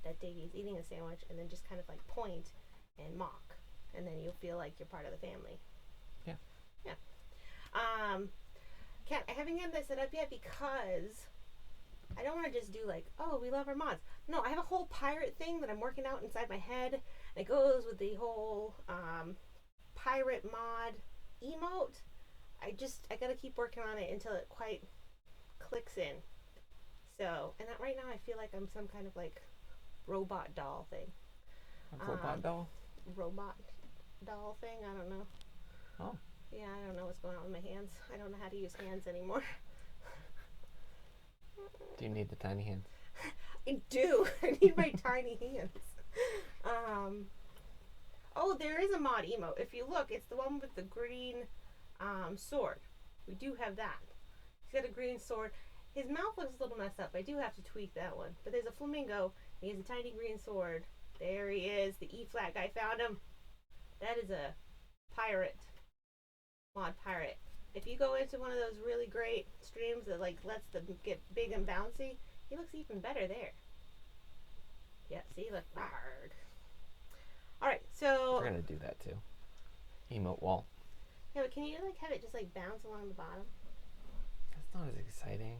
[SPEAKER 2] that Davey is eating a sandwich and then just kind of like point and mock. And then you'll feel like you're part of the family.
[SPEAKER 1] Yeah.
[SPEAKER 2] Yeah. Kat, I haven't got that set up yet because I don't want to just do like, oh, we love our mods. No, I have a whole pirate thing that I'm working out inside my head. And it goes with the whole pirate mod emote. I gotta keep working on it until it quite clicks in. So, and that right now I feel like I'm some kind of like robot doll thing.
[SPEAKER 1] A robot doll?
[SPEAKER 2] Robot doll thing, I don't know.
[SPEAKER 1] Oh.
[SPEAKER 2] Yeah, I don't know what's going on with my hands. I don't know how to use hands anymore.
[SPEAKER 1] Do you need the tiny hands?
[SPEAKER 2] I do. I need my tiny hands. Oh, there is a mod emote. If you look, it's the one with the green sword. We do have that. He's got a green sword. His mouth looks a little messed up. I do have to tweak that one. But there's a flamingo. And he has a tiny green sword. There he is. The E-flat guy found him. That is a pirate. Mod pirate. If you go into one of those really great streams that like lets them get big and bouncy, He looks even better there. Yeah, see, look, hard. All right, so
[SPEAKER 1] We're gonna do that too. Emote wall.
[SPEAKER 2] yeah, but can you like have it just like bounce along the bottom?
[SPEAKER 1] That's not as exciting.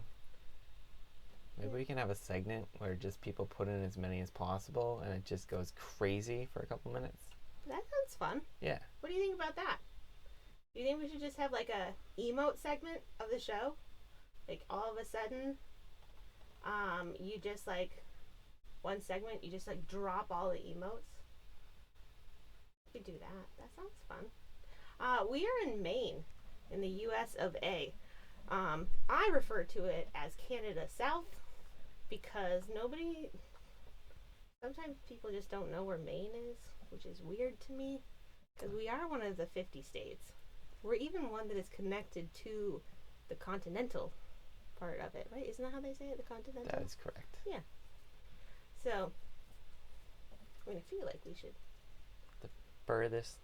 [SPEAKER 1] Maybe we can have a segment where just people put in as many as possible and it just goes crazy for a couple minutes.
[SPEAKER 2] That sounds fun.
[SPEAKER 1] Yeah.
[SPEAKER 2] What do you think about that? Do you think we should just have like a emote segment of the show? Like all of a sudden, you just like one segment, you just like drop all the emotes. We could do that. That sounds fun. We are in Maine, in the U.S. of A. I refer to it as Canada South because sometimes people just don't know where Maine is, which is weird to me because we are one of the 50 states. We're even one that is connected to the continental part of it, right? Isn't that how they say it, the continental?
[SPEAKER 1] That is correct.
[SPEAKER 2] Yeah. So, I mean, I feel like we should.
[SPEAKER 1] Furthest,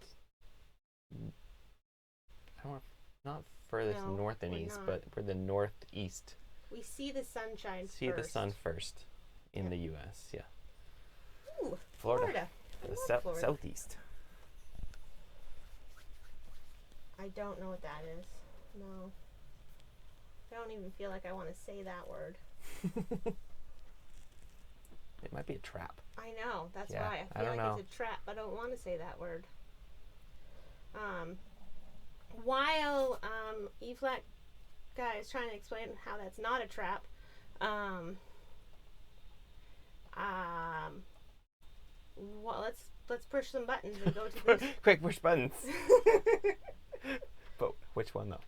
[SPEAKER 1] not furthest
[SPEAKER 2] No,
[SPEAKER 1] north and
[SPEAKER 2] we're
[SPEAKER 1] east,
[SPEAKER 2] not.
[SPEAKER 1] but we're the northeast.
[SPEAKER 2] We see the sunshine
[SPEAKER 1] See
[SPEAKER 2] first.
[SPEAKER 1] the sun first in the U.S. Yeah.
[SPEAKER 2] Ooh,
[SPEAKER 1] Florida.
[SPEAKER 2] Florida. I
[SPEAKER 1] The
[SPEAKER 2] love Florida.
[SPEAKER 1] southeast.
[SPEAKER 2] I don't know what that is. No. I don't even feel like I want to say that word.
[SPEAKER 1] It might be a trap.
[SPEAKER 2] I know. That's
[SPEAKER 1] Yeah,
[SPEAKER 2] why.
[SPEAKER 1] I
[SPEAKER 2] I feel
[SPEAKER 1] don't
[SPEAKER 2] like
[SPEAKER 1] know.
[SPEAKER 2] it's a trap. I don't want to say that word. While E-Flat guy is trying to explain how that's not a trap, well, let's push some buttons and go to this.
[SPEAKER 1] Quick, push buttons. But which one though?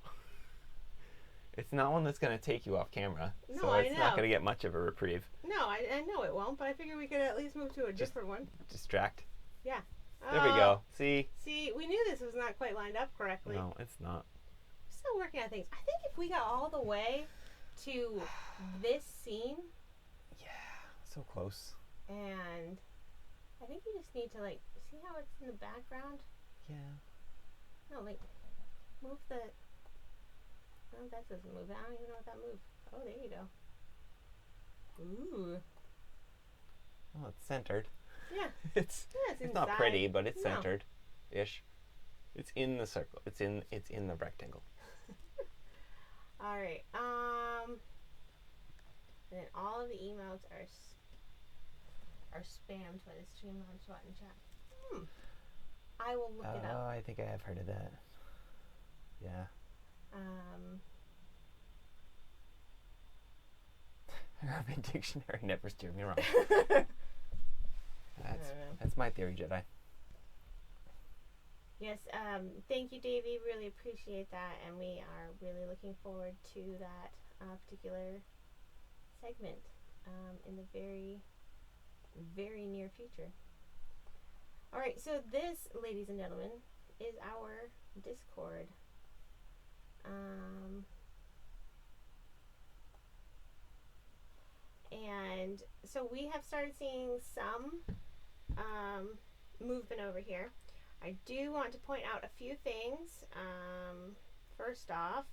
[SPEAKER 1] It's not one that's going to take you off camera.
[SPEAKER 2] No,
[SPEAKER 1] so
[SPEAKER 2] I
[SPEAKER 1] it's not
[SPEAKER 2] know.
[SPEAKER 1] going to get much of a reprieve.
[SPEAKER 2] No, I know it won't, but I figure we could at least move to a different one.
[SPEAKER 1] Distract.
[SPEAKER 2] Yeah.
[SPEAKER 1] There we go. See?
[SPEAKER 2] See, we knew this was not quite lined up correctly.
[SPEAKER 1] No, it's not.
[SPEAKER 2] We're still working on things. I think if we got all the way to this scene,
[SPEAKER 1] Yeah, so close.
[SPEAKER 2] and I think you just need to like see how it's in the background.
[SPEAKER 1] Yeah.
[SPEAKER 2] No, like move the. Oh, that doesn't move. I don't even know what that moved. Oh, there you go. Ooh.
[SPEAKER 1] Oh, it's centered.
[SPEAKER 2] Yeah.
[SPEAKER 1] It's
[SPEAKER 2] Yeah,
[SPEAKER 1] not
[SPEAKER 2] inside.
[SPEAKER 1] pretty, but it's
[SPEAKER 2] No.
[SPEAKER 1] centered, ish. It's in the circle. It's in the rectangle.
[SPEAKER 2] All right. And then all of the emotes are spammed by the stream launch button chat. I will look it
[SPEAKER 1] Oh,
[SPEAKER 2] up.
[SPEAKER 1] I think I have heard of that. Yeah. Urban Dictionary never steered me wrong. That's my theory, Jedi.
[SPEAKER 2] Yes, thank you, Davey. Really appreciate that, and we are really looking forward to that particular segment in the very, very near future. All right, so this, ladies and gentlemen, is our Discord. And so we have started seeing some movement over here. I do want to point out a few things. First off,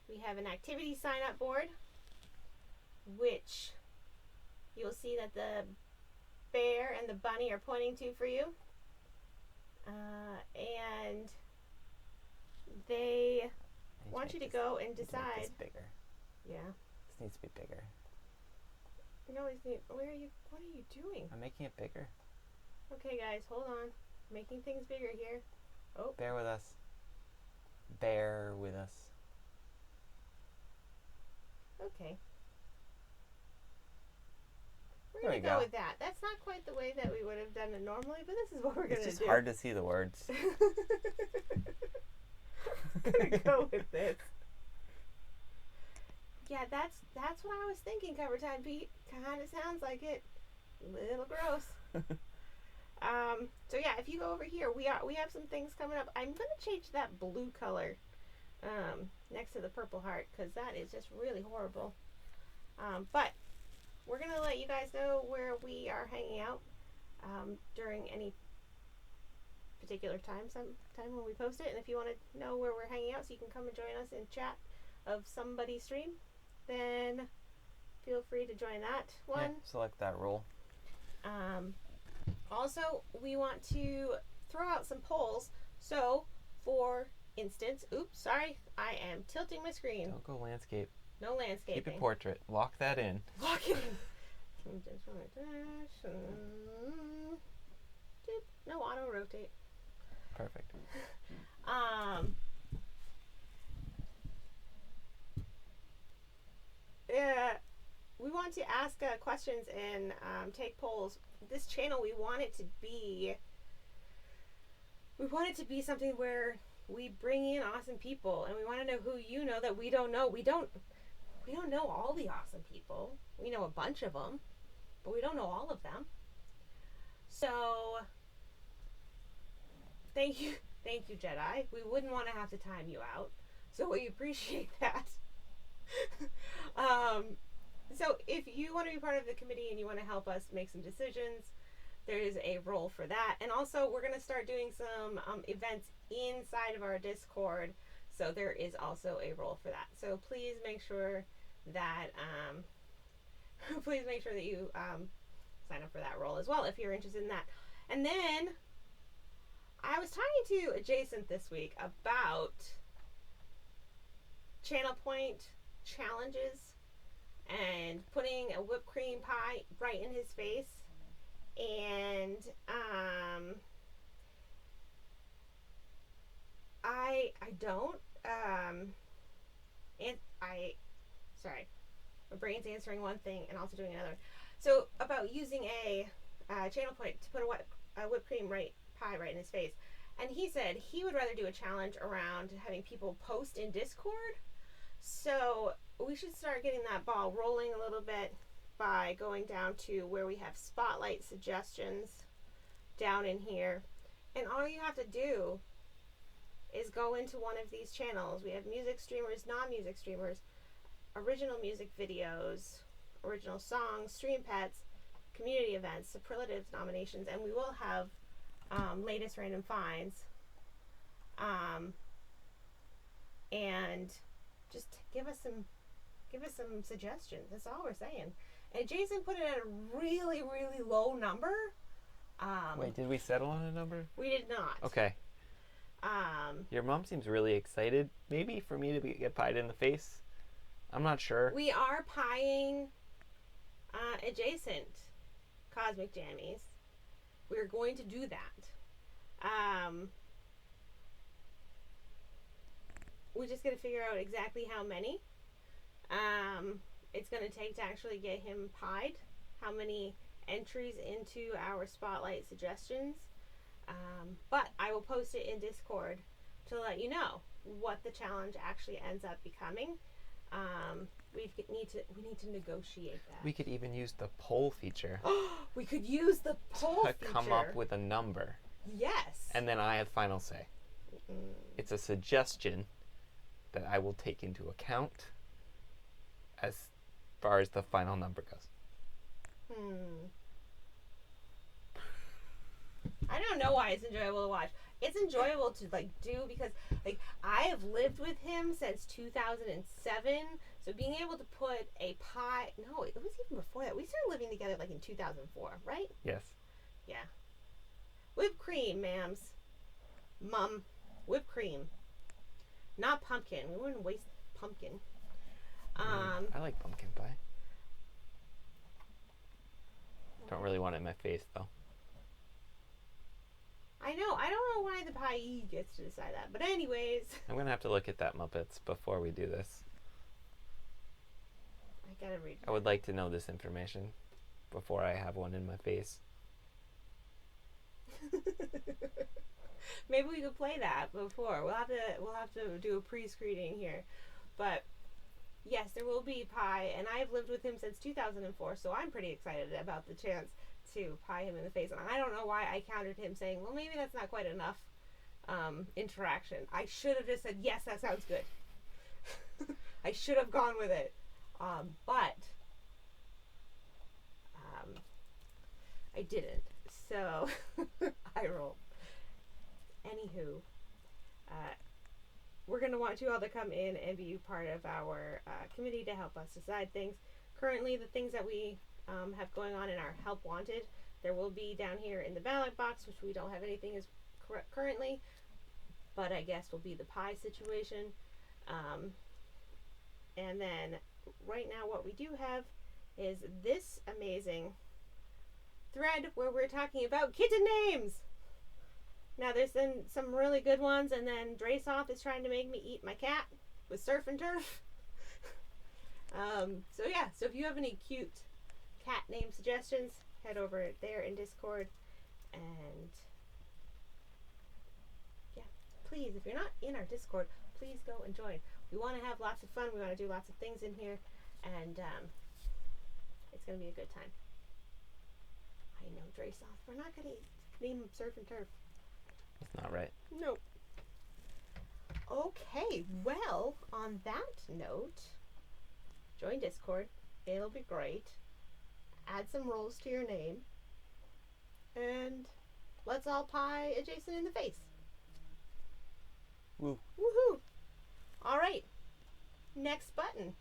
[SPEAKER 2] we have an activity sign up board, which you'll see that the bear and the bunny are pointing to for you. And they want you to go and decide.
[SPEAKER 1] This bigger.
[SPEAKER 2] Yeah.
[SPEAKER 1] This needs to be bigger.
[SPEAKER 2] You always need. What are you doing?
[SPEAKER 1] I'm making it bigger.
[SPEAKER 2] Okay, guys, hold on. Making things bigger here. Oh.
[SPEAKER 1] Bear with us. Bear with us.
[SPEAKER 2] Okay. We're
[SPEAKER 1] There
[SPEAKER 2] gonna
[SPEAKER 1] we
[SPEAKER 2] go
[SPEAKER 1] go.
[SPEAKER 2] with that. That's not quite the way that we would have done it normally, but this is what we're gonna do.
[SPEAKER 1] It's just hard to see the words.
[SPEAKER 2] I'm gonna go with this. Yeah, that's what I was thinking. Cover time, Pete. Kind of sounds like it. Little gross. So yeah, if you go over here, we have some things coming up. I'm gonna change that blue color next to the purple heart because that is just really horrible. But we're gonna let you guys know where we are hanging out during any particular sometime when we post it. And if you want to know where we're hanging out, so you can come and join us in chat of somebody's stream, then feel free to join that one.
[SPEAKER 1] Yeah, select that role.
[SPEAKER 2] Also, we want to throw out some polls. So, for instance, oops, sorry, I am tilting my screen.
[SPEAKER 1] Don't go landscape.
[SPEAKER 2] No landscaping.
[SPEAKER 1] Keep it portrait. Lock that in.
[SPEAKER 2] Lock it in. No auto rotate.
[SPEAKER 1] Perfect.
[SPEAKER 2] We want to ask questions and take polls. This channel, we want it to be something where we bring in awesome people, and we want to know who you know that we don't know. We don't know all the awesome people. We know a bunch of them, but we don't know all of them. So thank you, Jedi. We wouldn't want to have to time you out, so we appreciate that. So if you want to be part of the committee and you want to help us make some decisions, there is a role for that. And also, we're going to start doing some events inside of our Discord, so there is also a role for that. So please make sure that you sign up for that role as well if you're interested in that. And then I was talking to Adjacent this week about channel point challenges and putting a whipped cream pie right in his face. And I don't sorry, my brain's answering one thing and also doing another. So about using a channel point to put a whipped cream pie right in his face, and he said he would rather do a challenge around having people post in Discord. So we should start getting that ball rolling a little bit by going down to where we have spotlight suggestions down in here. And all you have to do is go into one of these channels. We have music streamers, non-music streamers, original music videos, original songs, stream pets, community events, superlatives nominations, and we will have latest random finds. And just give us some suggestions. That's all we're saying. And Jason put it at a really, really low number.
[SPEAKER 1] Wait, did we settle on a number?
[SPEAKER 2] We did not.
[SPEAKER 1] Okay. Your mom seems really excited. Maybe for me to get pied in the face. I'm not sure.
[SPEAKER 2] We are pieing Adjacent Cosmic Jammies. We're going to do that. We just got to figure out exactly how many it's going to take to actually get him pied, how many entries into our spotlight suggestions. But I will post it in Discord to let you know what the challenge actually ends up becoming. We need to negotiate that.
[SPEAKER 1] We could even use the poll feature
[SPEAKER 2] We could use the poll
[SPEAKER 1] to
[SPEAKER 2] feature.
[SPEAKER 1] come up with a number.
[SPEAKER 2] Yes.
[SPEAKER 1] And then I have final say. It's a suggestion that I will take into account as far as the final number goes.
[SPEAKER 2] I don't know why it's enjoyable to watch. It's enjoyable to do because I have lived with him since 2007. So being able to put a pie, no, it was even before that. We started living together in 2004, right?
[SPEAKER 1] Yes.
[SPEAKER 2] Yeah. Whipped cream, ma'ams. Mum, whipped cream. Not pumpkin. We wouldn't waste pumpkin.
[SPEAKER 1] I like pumpkin pie. Don't really want it in my face though.
[SPEAKER 2] I know. I don't know why the pie gets to decide that. But anyways.
[SPEAKER 1] I'm going to have to look at that Muppets before we do this.
[SPEAKER 2] I gotta read.
[SPEAKER 1] I would like to know this information before I have one in my face.
[SPEAKER 2] Maybe we could play that before. We'll have to do a pre-screening here. But yes, there will be pie, and I've lived with him since 2004, so I'm pretty excited about the chance to pie him in the face. And I don't know why I countered him saying, well, maybe that's not quite enough interaction. I should have just said, yes, that sounds good. I should have gone with it. But I didn't. So I rolled. Anywho, we're going to want you all to come in and be part of our committee to help us decide things. currently the things that we have going on in our Help Wanted, there will be down here in the ballot box, which we don't have anything as currently, but I guess will be the pie situation. And then right now what we do have is this amazing thread where we're talking about kitten names. Now there's been some really good ones, and then Drasoth is trying to make me eat my cat with surf and turf. So yeah, so if you have any cute cat name suggestions, head over there in Discord, and yeah, please, if you're not in our Discord, please go and join. We want to have lots of fun. We want to do lots of things in here, and it's going to be a good time. I know, Drasoth, we're not going to name him surf and turf.
[SPEAKER 1] That's not right.
[SPEAKER 2] Nope. Okay, well, on that note, join Discord. It'll be great. Add some rolls to your name. And let's all pie a Jason in the face.
[SPEAKER 1] Woo.
[SPEAKER 2] Woohoo! Alright. Next button.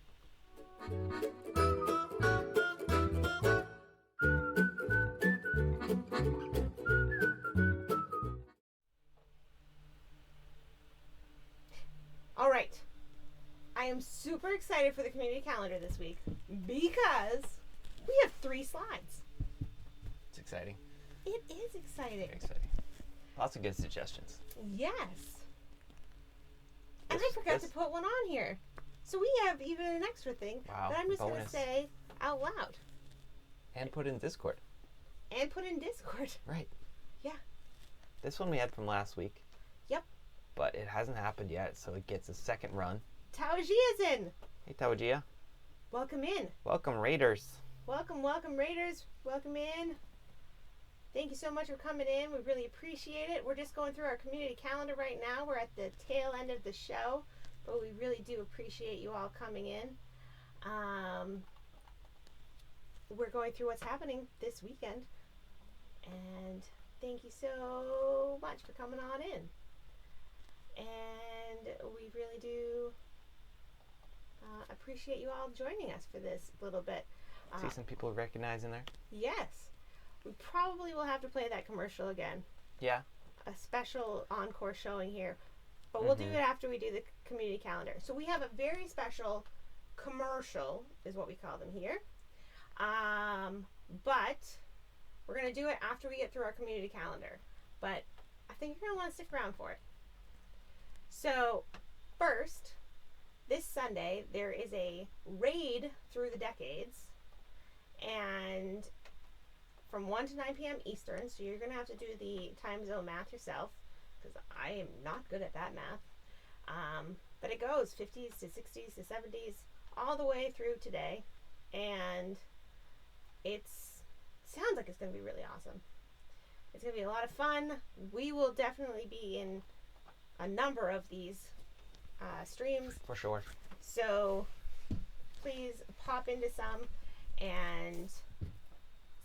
[SPEAKER 2] Alright. I am super excited for the community calendar this week because we have 3 slides.
[SPEAKER 1] It's exciting.
[SPEAKER 2] It is exciting.
[SPEAKER 1] Very exciting. Lots of good suggestions.
[SPEAKER 2] Yes. And I forgot to put one on here. So we have even an extra thing
[SPEAKER 1] Wow,
[SPEAKER 2] that I'm just going to
[SPEAKER 1] bonus.
[SPEAKER 2] say out loud.
[SPEAKER 1] And put in Discord.
[SPEAKER 2] And put in Discord.
[SPEAKER 1] Right.
[SPEAKER 2] Yeah.
[SPEAKER 1] This one we had from last week.
[SPEAKER 2] Yep.
[SPEAKER 1] But it hasn't happened yet, so it gets a second run.
[SPEAKER 2] Taojia's in.
[SPEAKER 1] Hey, Tawajia.
[SPEAKER 2] Welcome in.
[SPEAKER 1] Welcome, Raiders.
[SPEAKER 2] Welcome, welcome, Raiders. Welcome in. Thank you so much for coming in. We really appreciate it. We're just going through our community calendar right now. We're at the tail end of the show, but we really do appreciate you all coming in. We're going through what's happening this weekend, and thank you so much for coming on in. And we really do appreciate you all joining us for this little bit.
[SPEAKER 1] See some people recognize in there?
[SPEAKER 2] Yes. We probably will have to play that commercial again.
[SPEAKER 1] Yeah.
[SPEAKER 2] A special encore showing here. But we'll do it after we do the community calendar. So we have a very special commercial, is what we call them here. But we're going to do it after we get through our community calendar. But I think you're going to want to stick around for it. So, first, this Sunday, there is a raid through the decades. And from 1 to 9 p.m. Eastern, so you're going to have to do the time zone math yourself, because I am not good at that math. But it goes 50s to 60s to 70s, all the way through today. And sounds like it's going to be really awesome. It's going to be a lot of fun. We will definitely be in a number of these streams.
[SPEAKER 1] For sure.
[SPEAKER 2] So please pop into some and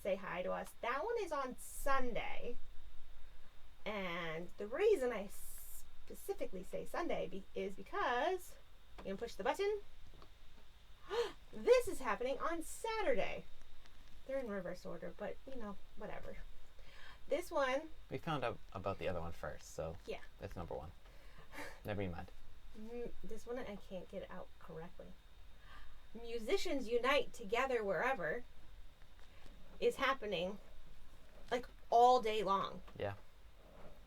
[SPEAKER 2] say hi to us. That one is on Sunday. And the reason I specifically say Sunday is because you can push the button. This is happening on Saturday. They're in reverse order, but you know, whatever. This one,
[SPEAKER 1] We found out about the other one first, so
[SPEAKER 2] yeah.
[SPEAKER 1] that's number 1. Never mind.
[SPEAKER 2] This one I can't get it out correctly. Musicians Unite Together Wherever is happening like all day long.
[SPEAKER 1] Yeah.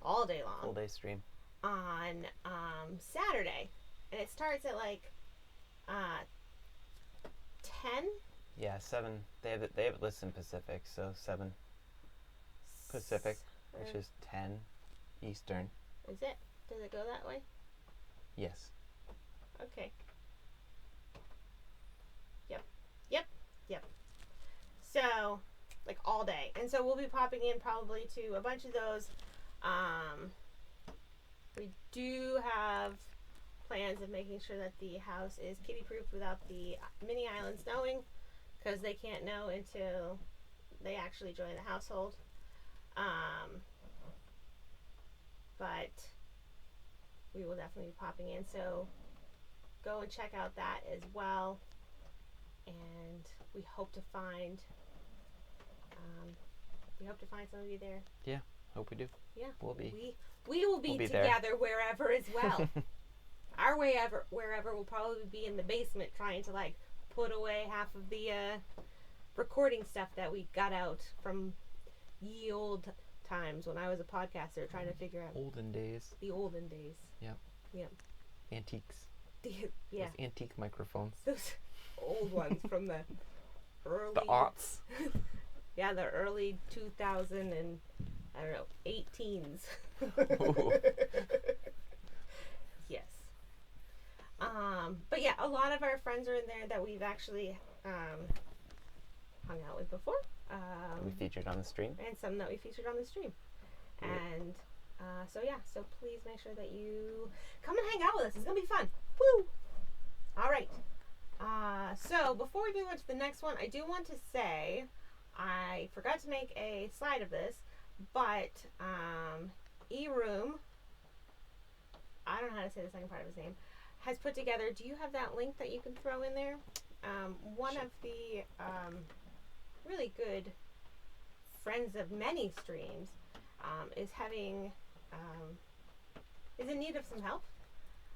[SPEAKER 2] All day long.
[SPEAKER 1] Full day stream.
[SPEAKER 2] On Saturday. And it starts at like 10?
[SPEAKER 1] Yeah, 7. They have it listed in Pacific, so 7 Pacific, which is 10 Eastern.
[SPEAKER 2] Is it? Does it go that way?
[SPEAKER 1] Yes.
[SPEAKER 2] Okay. Yep. So, like all day. And so we'll be popping in probably to a bunch of those. We do have plans of making sure that the house is kitty proof without the mini islands knowing, because they can't know until they actually join the household. But we will definitely be popping in, so go and check out that as well. and we hope to find some of you there.
[SPEAKER 1] Yeah, hope we do.
[SPEAKER 2] Yeah,
[SPEAKER 1] We'll be.
[SPEAKER 2] We will be,
[SPEAKER 1] We'll be
[SPEAKER 2] together wherever as well. Our wherever will probably be in the basement, trying to like put away half of the recording stuff that we got out from ye old times when I was a podcaster, trying to figure out
[SPEAKER 1] Olden days.
[SPEAKER 2] the olden days.
[SPEAKER 1] Yep. Antiques.
[SPEAKER 2] Yeah,
[SPEAKER 1] Those antique microphones.
[SPEAKER 2] those old ones from the early
[SPEAKER 1] The aughts.
[SPEAKER 2] Yeah, the early 2000 and I don't know 18s. Yes. But yeah, a lot of our friends are in there that we've actually hung out with before.
[SPEAKER 1] We featured on the stream.
[SPEAKER 2] And some that we featured on the stream.
[SPEAKER 1] Yep.
[SPEAKER 2] And so please make sure that you come and hang out with us. It's gonna be fun. Woo! All right. So before we move on to the next one, I do want to say I forgot to make a slide of this, but eRoom, I don't know how to say the second part of his name, has put together. Do you have that link that you can throw in there? One
[SPEAKER 1] Sure.
[SPEAKER 2] of the really good friends of many streams is having is in need of some help,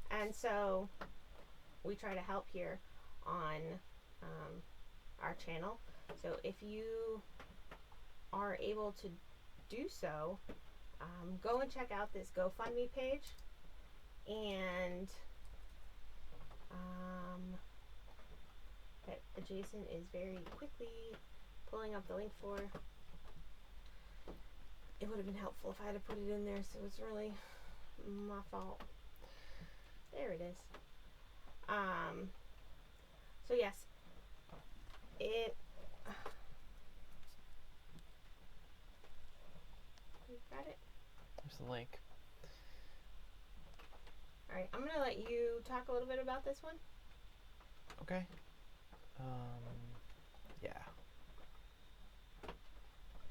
[SPEAKER 2] and so we try to help here on our channel. So if you are able to do so, go and check out this GoFundMe page, and that Jason is very quickly pulling up the link for. It would have been helpful if I had put it in there, so it's really my fault. There it is. So yes, it. You got it?
[SPEAKER 1] There's the link.
[SPEAKER 2] Alright, I'm gonna let you talk a little bit about this one.
[SPEAKER 1] Okay. Yeah.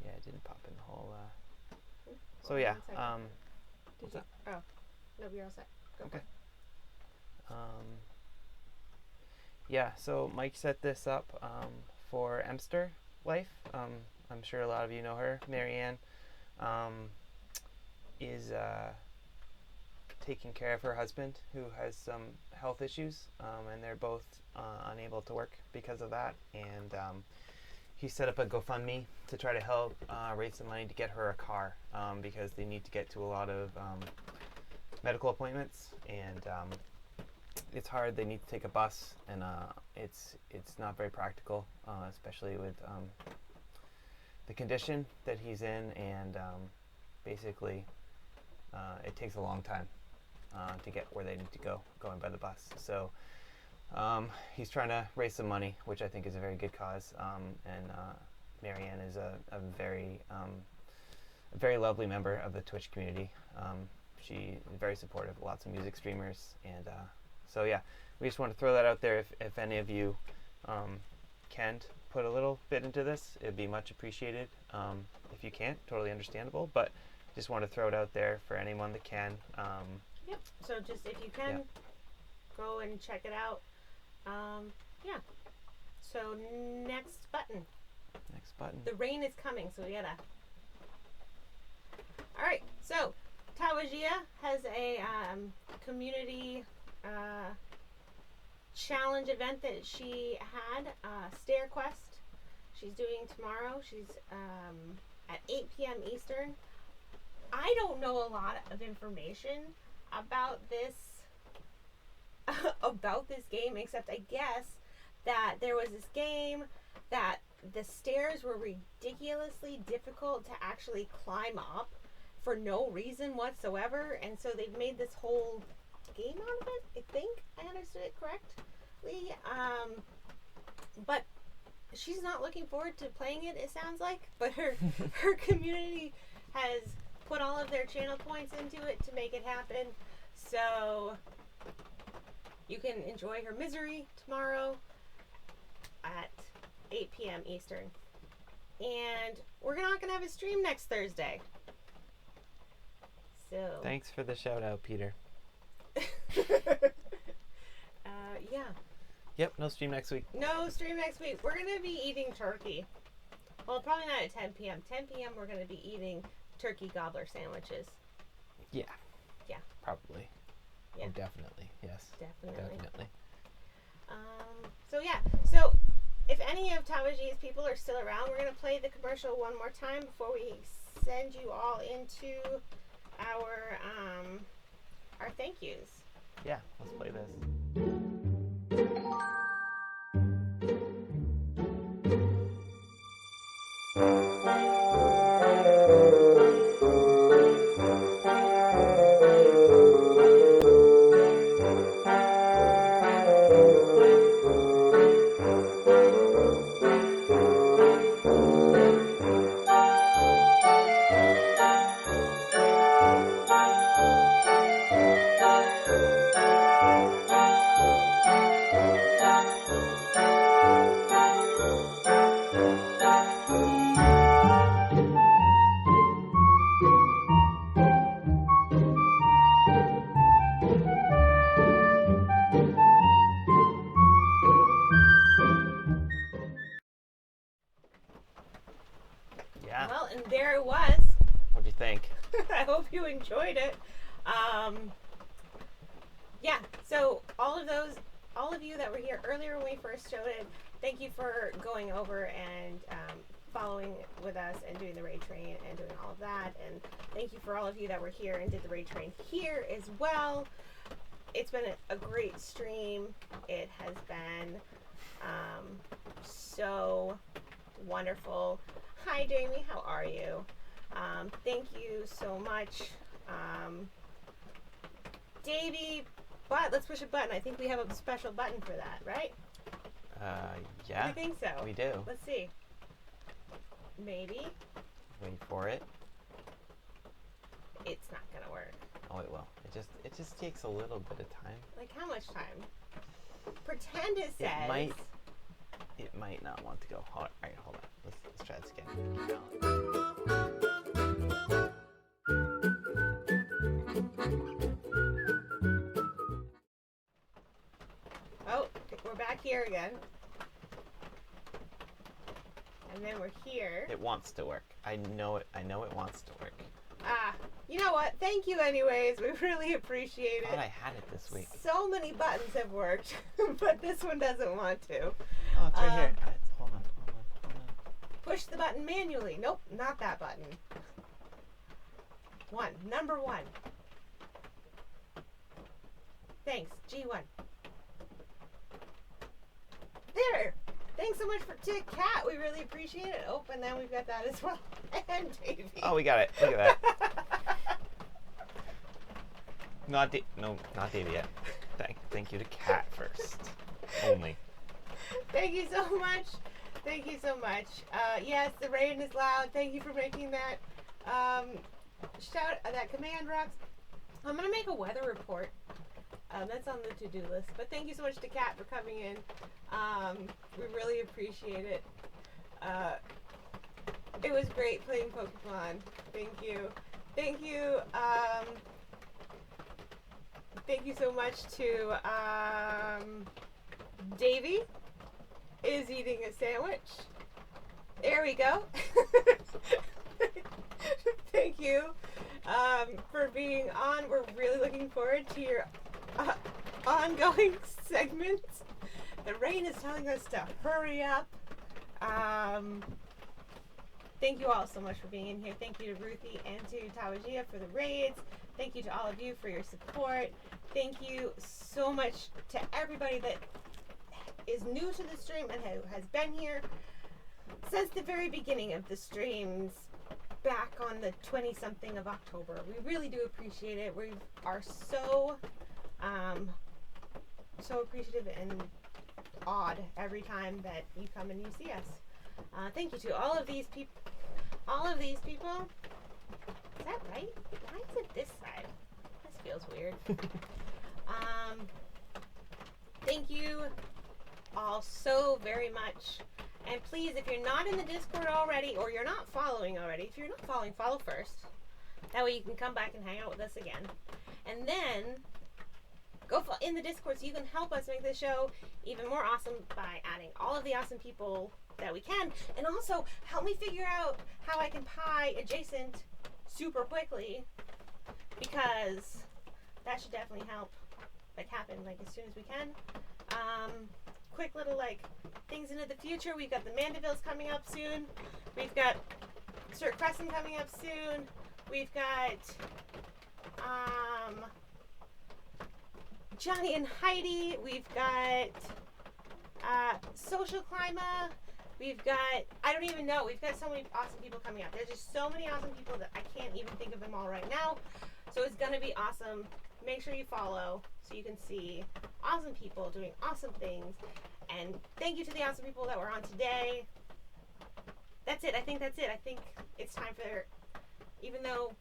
[SPEAKER 1] Yeah, it didn't pop in the whole. So yeah.
[SPEAKER 2] One second.
[SPEAKER 1] What's
[SPEAKER 2] Did
[SPEAKER 1] that?
[SPEAKER 2] you? Oh, no, you're all set. Go for
[SPEAKER 1] Okay.
[SPEAKER 2] it.
[SPEAKER 1] Yeah, so Mike set this up for Emster Life. I'm sure a lot of you know her. Marianne is taking care of her husband who has some health issues, and they're both unable to work because of that. And he set up a GoFundMe to try to help raise some money to get her a car, because they need to get to a lot of medical appointments, and it's hard. They need to take a bus, and it's not very practical, especially with the condition that he's in, and basically it takes a long time to get where they need to go going by the bus. So he's trying to raise some money, which I think is a very good cause, and Marianne is a very lovely member of the Twitch community. She is very supportive of lots of music streamers, and so yeah, we just want to throw that out there. If any of you can put a little bit into this, it'd be much appreciated. If you can't, totally understandable, but just want to throw it out there for anyone that can.
[SPEAKER 2] Yep. So just if you can, go and check it out. Yeah. So next button.
[SPEAKER 1] Next button.
[SPEAKER 2] The rain is coming, so we gotta. All right. So Tawagia has a community challenge event that she had, Stair Quest. She's doing tomorrow. She's at 8 p.m. Eastern. I don't know a lot of information about this game, except I guess that there was this game that the stairs were ridiculously difficult to actually climb up for no reason whatsoever, and so they've made this whole game out of it. I think I understood it correctly. But she's not looking forward to playing it, it sounds like, but her community has put all of their channel points into it to make it happen. So you can enjoy her misery tomorrow at 8 p.m. Eastern. And we're not going to have a stream next Thursday. So
[SPEAKER 1] Thanks for the shout out, Peter.
[SPEAKER 2] yeah.
[SPEAKER 1] Yep, no stream next week.
[SPEAKER 2] No stream next week. We're going to be eating turkey. Well, probably not at 10 p.m. 10 p.m. we're going to be eating turkey gobbler sandwiches.
[SPEAKER 1] Yeah.
[SPEAKER 2] Yeah.
[SPEAKER 1] Probably.
[SPEAKER 2] Yeah.
[SPEAKER 1] Oh, definitely. Yes.
[SPEAKER 2] Definitely. So if any of Tawaji's people are still around, we're going to play the commercial one more time before we send you all into our thank yous.
[SPEAKER 1] Yeah, let's play this. Yeah.
[SPEAKER 2] Well, and there it was.
[SPEAKER 1] What'd you think?
[SPEAKER 2] I hope you enjoyed it. Yeah, so all of you that were here earlier when we first showed it, thank you for going over and following with us and doing the raid train and doing all of that. And thank you for all of you that were here and did the raid train here as well. It's been a great stream. It has been so wonderful. Hi, Jamie. How are you? Thank you so much. Davey, but let's push a button. I think we have a special button for that, right?
[SPEAKER 1] Yeah.
[SPEAKER 2] I think so.
[SPEAKER 1] We do.
[SPEAKER 2] Let's see. Maybe.
[SPEAKER 1] Wait for it.
[SPEAKER 2] It's not gonna work.
[SPEAKER 1] Oh, it will. It just takes a little bit of time.
[SPEAKER 2] Like how much time? Pretend it says.
[SPEAKER 1] It might not want to go. All right, hold on. Let's try this again.
[SPEAKER 2] Oh, we're back here again. And then we're here.
[SPEAKER 1] It wants to work. I know it wants to work.
[SPEAKER 2] You know what? Thank you anyways. We really appreciate
[SPEAKER 1] I thought
[SPEAKER 2] it.
[SPEAKER 1] I had it this week.
[SPEAKER 2] So many buttons have worked, but this one doesn't want to.
[SPEAKER 1] Oh, it's right here. Hold on.
[SPEAKER 2] Push the button manually. Nope, not that button. Number one. Thanks, G1. There. Thanks so much to Kat. We really appreciate it. Oh, and then we've got that as well. And Davey.
[SPEAKER 1] Oh, we got it. Look at that. Not Davey yet. Thank you to Kat first. Only.
[SPEAKER 2] Thank you so much. Thank you so much. Yes, the rain is loud. Thank you for making that that command rocks. I'm gonna make a weather report. That's on the to-do list. But thank you so much to Kat for coming in. We really appreciate it. It was great playing Pokemon. Thank you. Thank you. Thank you so much to Davey is eating a sandwich. There we go. Thank you for being on. We're really looking forward to your ongoing segments. The rain is telling us to hurry up. Thank you all so much for being in here. Thank you to Ruthie and to Tawajia for the raids. Thank you to all of you for your support. Thank you so much to everybody that is new to the stream and who has been here since the very beginning of the streams back on the 20-something of October. We really do appreciate it. We are so appreciative and awed every time that you come and you see us. Thank you to all of these people. Is that right? Why is it this side? This feels weird. Thank you all so very much. And please, if you're not in the Discord already, or you're not following already, if you're not following, follow first. That way you can come back and hang out with us again. And then, go in the Discord, so you can help us make this show even more awesome by adding all of the awesome people that we can, and also help me figure out how I can pie adjacent super quickly, because that should definitely help happen as soon as we can. Quick little things into the future. We've got the Mandevilles coming up soon. We've got Sir Crescent coming up soon. We've got Johnny and Heidi. We've got Social Climber. We've got, I don't even know, we've got so many awesome people coming up. There's just so many awesome people that I can't even think of them all right now. So it's going to be awesome. Make sure you follow so you can see awesome people doing awesome things. And thank you to the awesome people that were on today. That's it. I think that's it. I think it's time for, even though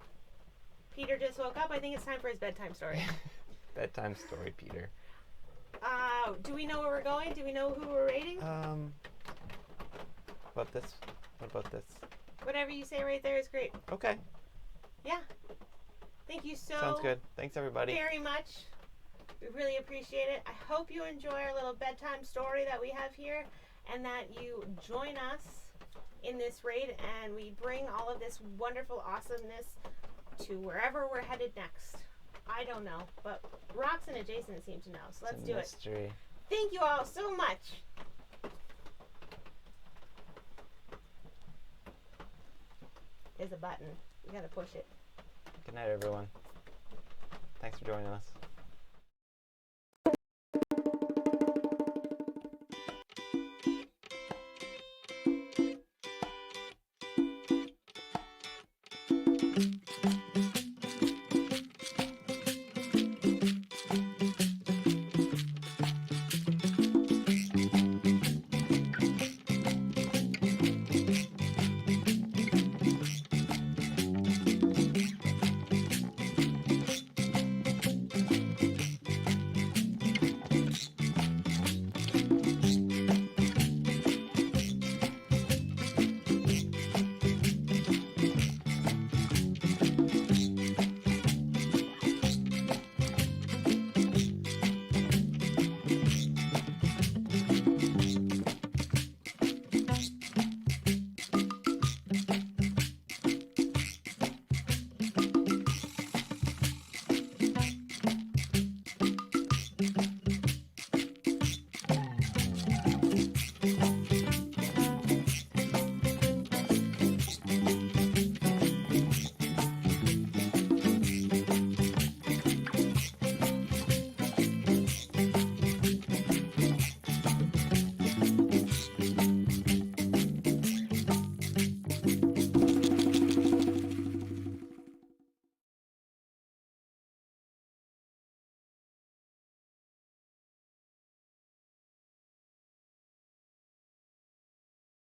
[SPEAKER 2] Peter just woke up, I think it's time for his bedtime story.
[SPEAKER 1] Bedtime story, Peter.
[SPEAKER 2] Do we know where we're going? Do we know who we're rating?
[SPEAKER 1] About this? What about this?
[SPEAKER 2] Whatever you say right there is great.
[SPEAKER 1] Okay.
[SPEAKER 2] Yeah. Thank you so
[SPEAKER 1] Sounds good. Thanks, everybody.
[SPEAKER 2] very much. We really appreciate it. I hope you enjoy our little bedtime story that we have here, and that you join us in this raid, and we bring all of this wonderful awesomeness to wherever we're headed next. I don't know, but Rox and Adjacent seem to know, so let's do
[SPEAKER 1] mystery.
[SPEAKER 2] it. Thank you all so much. There's a button. We gotta push it.
[SPEAKER 1] Good night, everyone. Thanks for joining us.